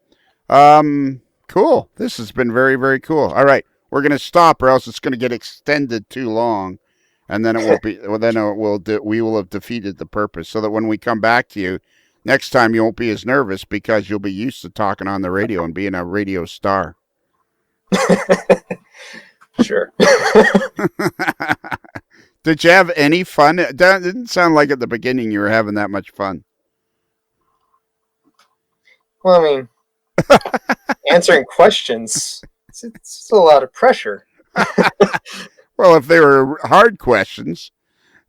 Cool. This has been very, very cool. All right, we're gonna stop, or else it's gonna get extended too long, and then it won't be. Well, then we will have defeated the purpose. So that when we come back to you next time, you won't be as nervous because you'll be used to talking on the radio and being a radio star. Sure. Did you have any fun? That didn't sound like at the beginning you were having that much fun. Well, I mean, answering questions, it's a lot of pressure. Well, if they were hard questions,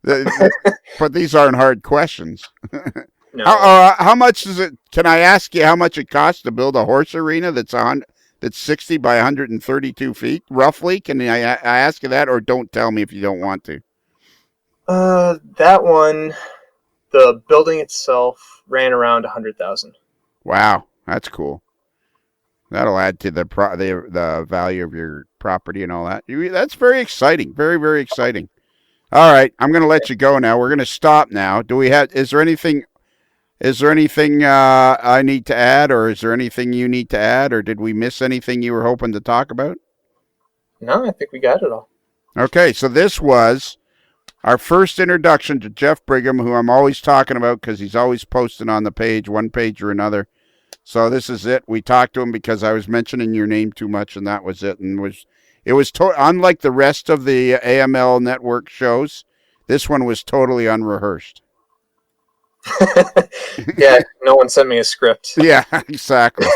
but these aren't hard questions. No. How much is it? Can I ask you how much it costs to build a horse arena that's 60 by 132 feet, roughly? Can I ask you that, or don't tell me if you don't want to? That one, the building itself ran around $100,000. Wow, that's cool. That'll add to the value of your property and all that. That's very exciting. Very, very exciting. All right, I'm going to let you go now. We're going to stop now. Is there anything I need to add, or is there anything you need to add, or did we miss anything you were hoping to talk about? No, I think we got it all. Okay, so this was our first introduction to Jeff Brigham, who I'm always talking about because he's always posting on the page, one page or another. So this is it. We talked to him because I was mentioning your name too much, and that was it. And it was unlike the rest of the AML network shows. This one was totally unrehearsed. Yeah, no one sent me a script. Yeah, exactly.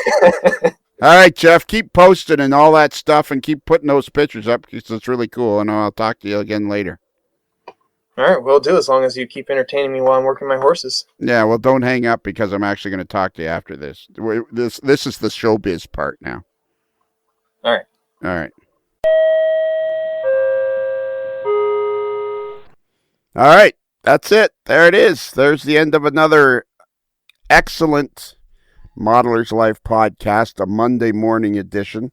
All right, Jeff, keep posting and all that stuff and keep putting those pictures up because it's really cool. And I'll talk to you again later. All right, will do, as long as you keep entertaining me while I'm working my horses. Yeah, well, don't hang up because I'm actually going to talk to you after this. This is the showbiz part now. All right. All right. All right, that's it. There it is. There's the end of another excellent Modeler's Life podcast, a Monday morning edition.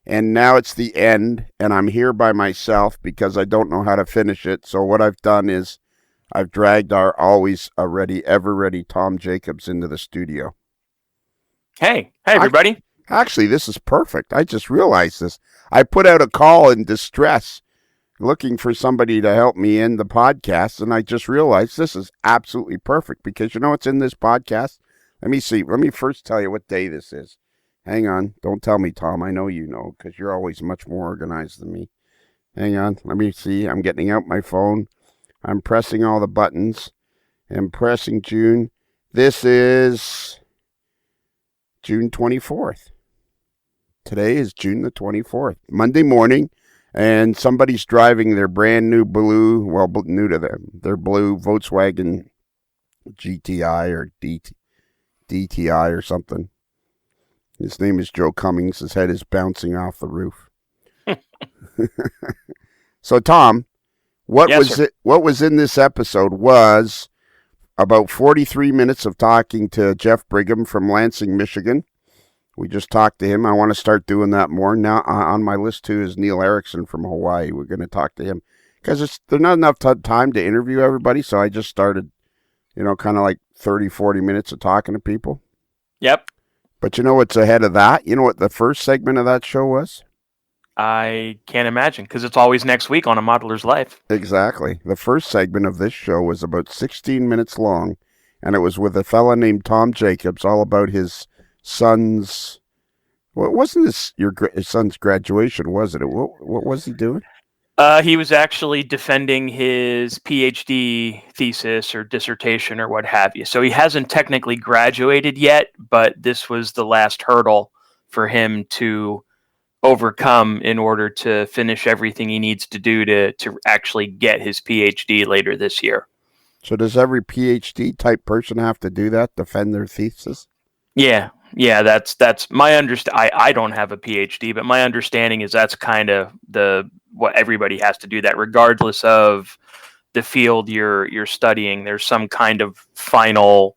And now it's the end, and I'm here by myself because I don't know how to finish it. So what I've done is I've dragged our always ready, ever ready Tom Jacobs into the studio. Hey, everybody. Actually, this is perfect. I just realized this. I put out a call in distress looking for somebody to help me end the podcast, and I just realized this is absolutely perfect because you know what's in this podcast? Let me see. Let me first tell you what day this is. Hang on. Don't tell me, Tom. I know you know because you're always much more organized than me. Hang on. Let me see. I'm getting out my phone. I'm pressing all the buttons. I'm pressing June. This is June 24th. Today is June the 24th. Monday morning, and somebody's driving their brand new blue, well, new to them, their blue Volkswagen GTI or DTI or something. His name is Joe Cummings. His head is bouncing off the roof. So, Tom, what was in this episode was about 43 minutes of talking to Jeff Brigham from Lansing, Michigan. We just talked to him. I want to start doing that more. Now, on my list, too, is Neil Erickson from Hawaii. We're going to talk to him because there's not enough time to interview everybody, so I just started, kind of like 30, 40 minutes of talking to people. Yep. But you know what's ahead of that? You know what the first segment of that show was? I can't imagine because it's always next week on A Modeler's Life. Exactly. The first segment of this show was about 16 minutes long, and it was with a fella named Tom Jacobs, all about his son's... Well, wasn't this his son's graduation, was it? What was he doing? He was actually defending his PhD thesis or dissertation or what have you. So he hasn't technically graduated yet, but this was the last hurdle for him to overcome in order to finish everything he needs to do to actually get his PhD later this year. So does every PhD type person have to do that, defend their thesis? Yeah, that's my understanding. I don't have a PhD, but my understanding is that's kind of what everybody has to do, that regardless of the field you're studying, there's some kind of final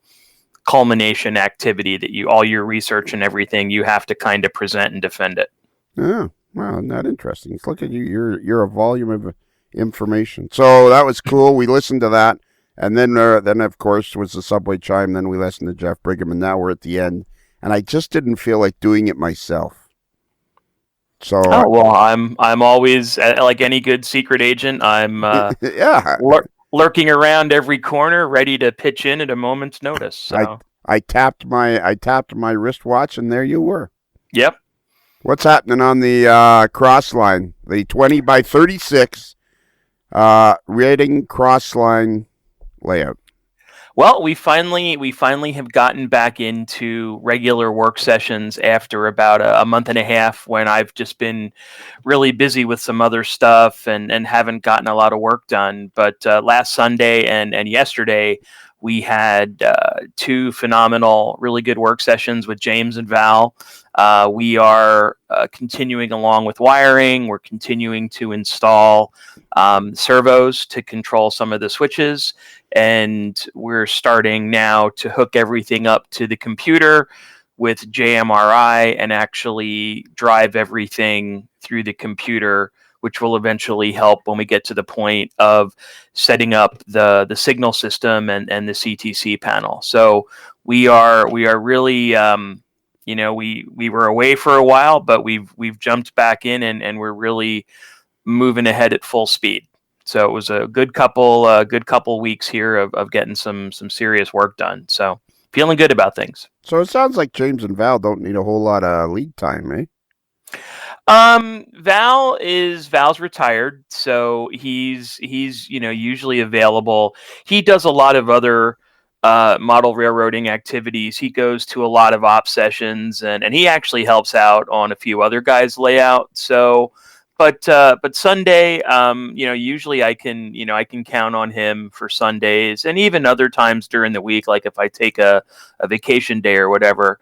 culmination activity that all your research and everything, you have to kind of present and defend it. Oh, wow, not interesting. Look at you. You're a volume of information. So that was cool. We listened to that. And then of course, was the subway chime. Then we listened to Jeff Brigham, and now we're at the end. And I just didn't feel like doing it myself. So, I'm always, like any good secret agent, I'm yeah, lurking around every corner, ready to pitch in at a moment's notice. So I tapped my wristwatch, and there you were. Yep. What's happening on the cross line? The 20 by 36 rating cross line layout. Well, we finally have gotten back into regular work sessions after about a month and a half, when I've just been really busy with some other stuff and haven't gotten a lot of work done. But last Sunday and yesterday, we had two phenomenal, really good work sessions with James and Val. We are continuing along with wiring. We're continuing to install servos to control some of the switches. And we're starting now to hook everything up to the computer with JMRI and actually drive everything through the computer, which will eventually help when we get to the point of setting up the signal system and the CTC panel. So we are really, we were away for a while, but we've jumped back in and we're really moving ahead at full speed. So it was a good couple weeks here of getting some serious work done. So feeling good about things. So it sounds like James and Val don't need a whole lot of lead time, eh? Val's retired, so he's usually available. He does a lot of other model railroading activities. He goes to a lot of op sessions, and he actually helps out on a few other guys' layout. So, but Sunday, usually I can count on him for Sundays, and even other times during the week, like if I take a vacation day or whatever.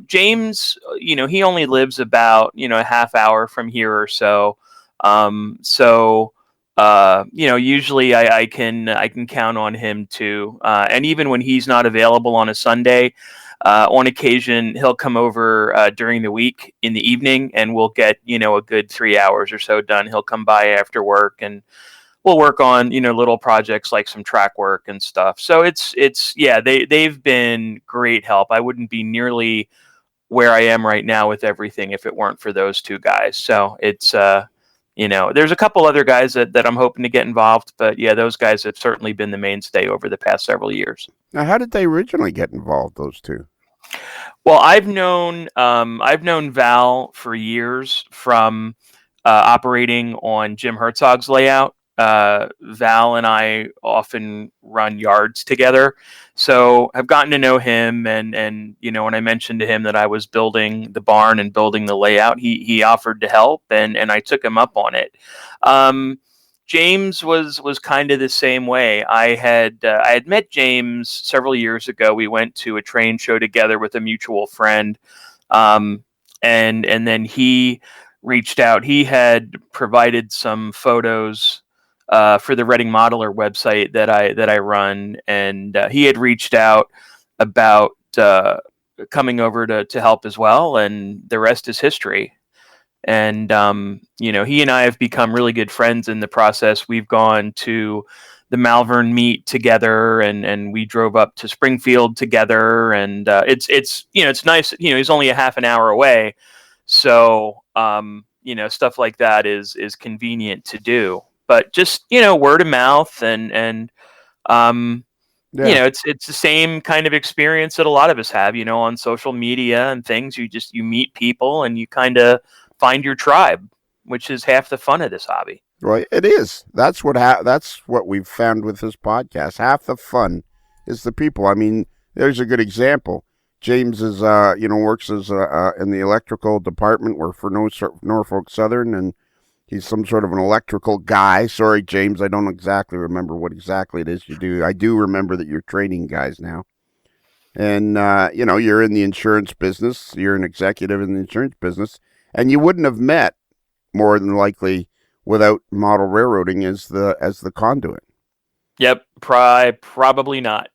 James, he only lives about a half hour from here or so. Usually I can count on him too. And even when he's not available on a Sunday, on occasion he'll come over during the week in the evening, and we'll get a good 3 hours or so done. He'll come by after work, and we'll work on little projects like some track work and stuff. So they've been great help. I wouldn't be nearly where I am right now with everything if it weren't for those two guys. So it's there's a couple other guys that I'm hoping to get involved, but yeah, those guys have certainly been the mainstay over the past several years. Now, how did they originally get involved, those two? Well, I've known Val for years from operating on Jim Herzog's layout. Val and I often run yards together, so I've gotten to know him. And when I mentioned to him that I was building the barn and building the layout, he offered to help, and I took him up on it. James was kind of the same way. I had met James several years ago. We went to a train show together with a mutual friend, and then he reached out. He had provided some photos for the Reading Modeler website that I run, and he had reached out about coming over to help as well, and the rest is history. And he and I have become really good friends in the process. We've gone to the Malvern meet together, and we drove up to Springfield together, and it's nice. He's only a half an hour away, so stuff like that is convenient to do. But just word of mouth, and it's the same kind of experience that a lot of us have, on social media and things. You meet people, and you kind of find your tribe, which is half the fun of this hobby. Well, it is. That's what we've found with this podcast. Half the fun is the people. I mean, there's a good example. James is works as in the electrical department. We're for Norfolk Southern, and he's some sort of an electrical guy. Sorry, James, I don't exactly remember what exactly it is you do. I do remember that you're training guys now. And, you're in the insurance business. You're an executive in the insurance business. And you wouldn't have met, more than likely, without model railroading as the conduit. Yep, probably not.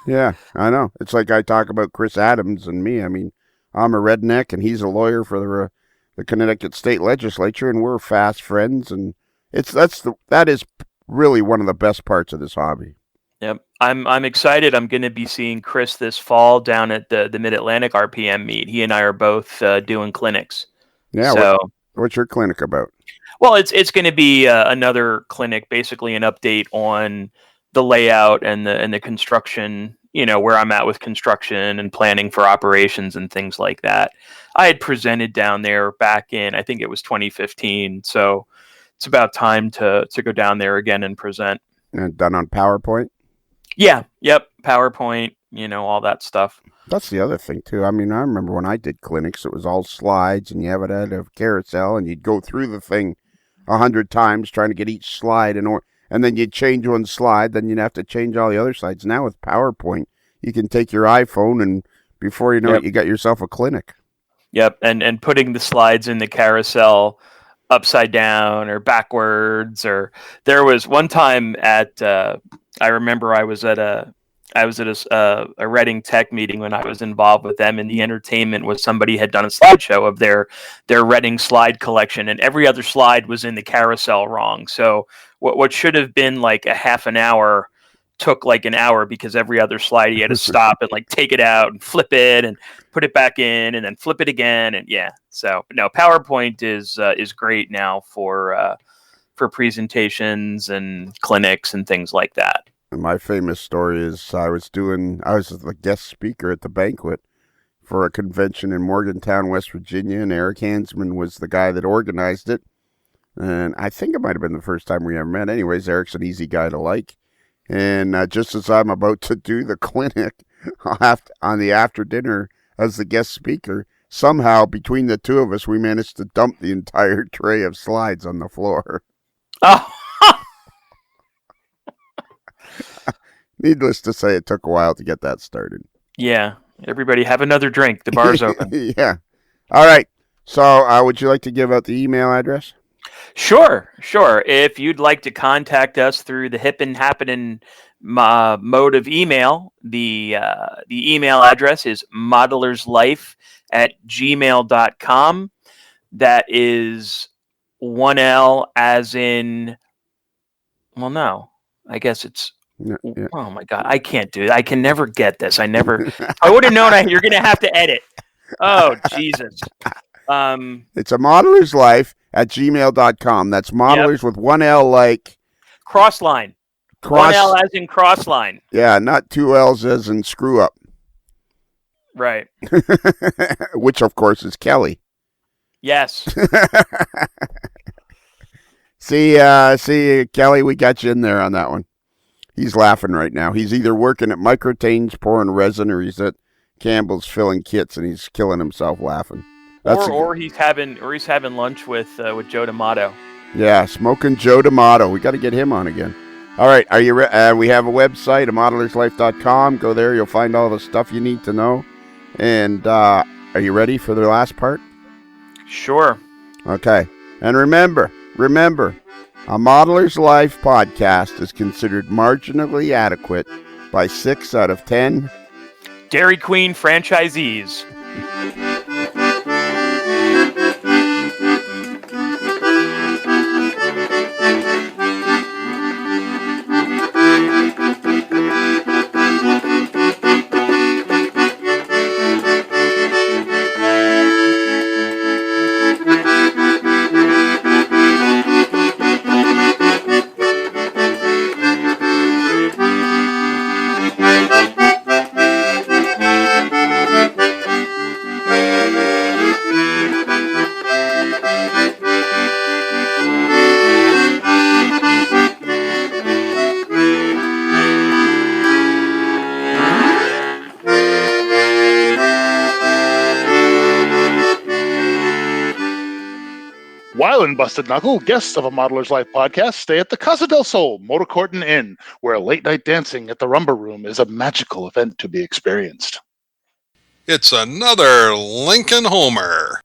Yeah, I know. It's like I talk about Chris Adams and me. I mean, I'm a redneck, and he's a lawyer for the Connecticut State Legislature, and we're fast friends. And that is really one of the best parts of this hobby. Yep, I'm excited. I'm going to be seeing Chris this fall down at the Mid-Atlantic RPM meet. He and I are both doing clinics. Yeah. So, what's your clinic about? Well, it's going to be another clinic, basically an update on the layout and the construction. Where I'm at with construction and planning for operations and things like that. I had presented down there back in, I think it was 2015. So it's about time to go down there again and present. And done on PowerPoint? Yeah. Yep. PowerPoint. All that stuff. That's the other thing, too. I mean, I remember when I did clinics, it was all slides, and you have it at a carousel, and you'd go through the thing 100 times trying to get each slide, and then you'd change one slide, then you'd have to change all the other slides. Now with PowerPoint, you can take your iPhone, and before you know it, you got yourself a clinic. Yep, and putting the slides in the carousel upside down or backwards. Or there was one time I remember I was at a Reading Tech meeting when I was involved with them, and the entertainment was somebody had done a slideshow of their Reading slide collection, and every other slide was in the carousel wrong. So what should have been like a half an hour took like an hour, because every other slide he had to stop and like take it out and flip it and put it back in and then flip it again. And yeah, so no, PowerPoint is great now for presentations and clinics and things like that. My famous story is I was the guest speaker at the banquet for a convention in Morgantown, West Virginia, and Eric Hansman was the guy that organized it. And I think it might have been the first time we ever met. Anyways, Eric's an easy guy to like. And just as I'm about to do the clinic, on the after dinner as the guest speaker, somehow between the two of us, we managed to dump the entire tray of slides on the floor. Oh, Needless to say, it took a while to get that started. yeah. Everybody have another drink. The bar's open. Yeah. All right. So would you like to give out the email address? Sure. If you'd like to contact us through the hip and happening mode of email, the email address is modelerslife@gmail.com. That is 1L as in, well, no, I guess it's, Yeah. oh my God, I can't do it. I can never get this. I would have known you're going to have to edit. Oh, Jesus. It's a modelerslife@gmail.com. That's modelers with one L like crossline. cross. 1L as in crossline. Yeah, not two L's as in screw up. Right. Which, of course, is Kelly. Yes. See, Kelly, we got you in there on that one. He's laughing right now. He's either working at Microtains pouring resin, or he's at Campbell's filling kits, and he's killing himself laughing. Or he's having lunch with Joe D'Amato. Yeah, smoking Joe D'Amato. We got to get him on again. All right, are you? We have a website, modelerslife.com. Go there, you'll find all the stuff you need to know. And are you ready for the last part? Sure. Okay, and remember, a Modeler's Life podcast is considered marginally adequate by 6 out of 10 Dairy Queen franchisees. While in Busted Knuckle, guests of a Modeler's Life podcast stay at the Casa del Sol Motor Court and Inn, where late night dancing at the Rumba Room is a magical event to be experienced. It's another Lincoln Homer.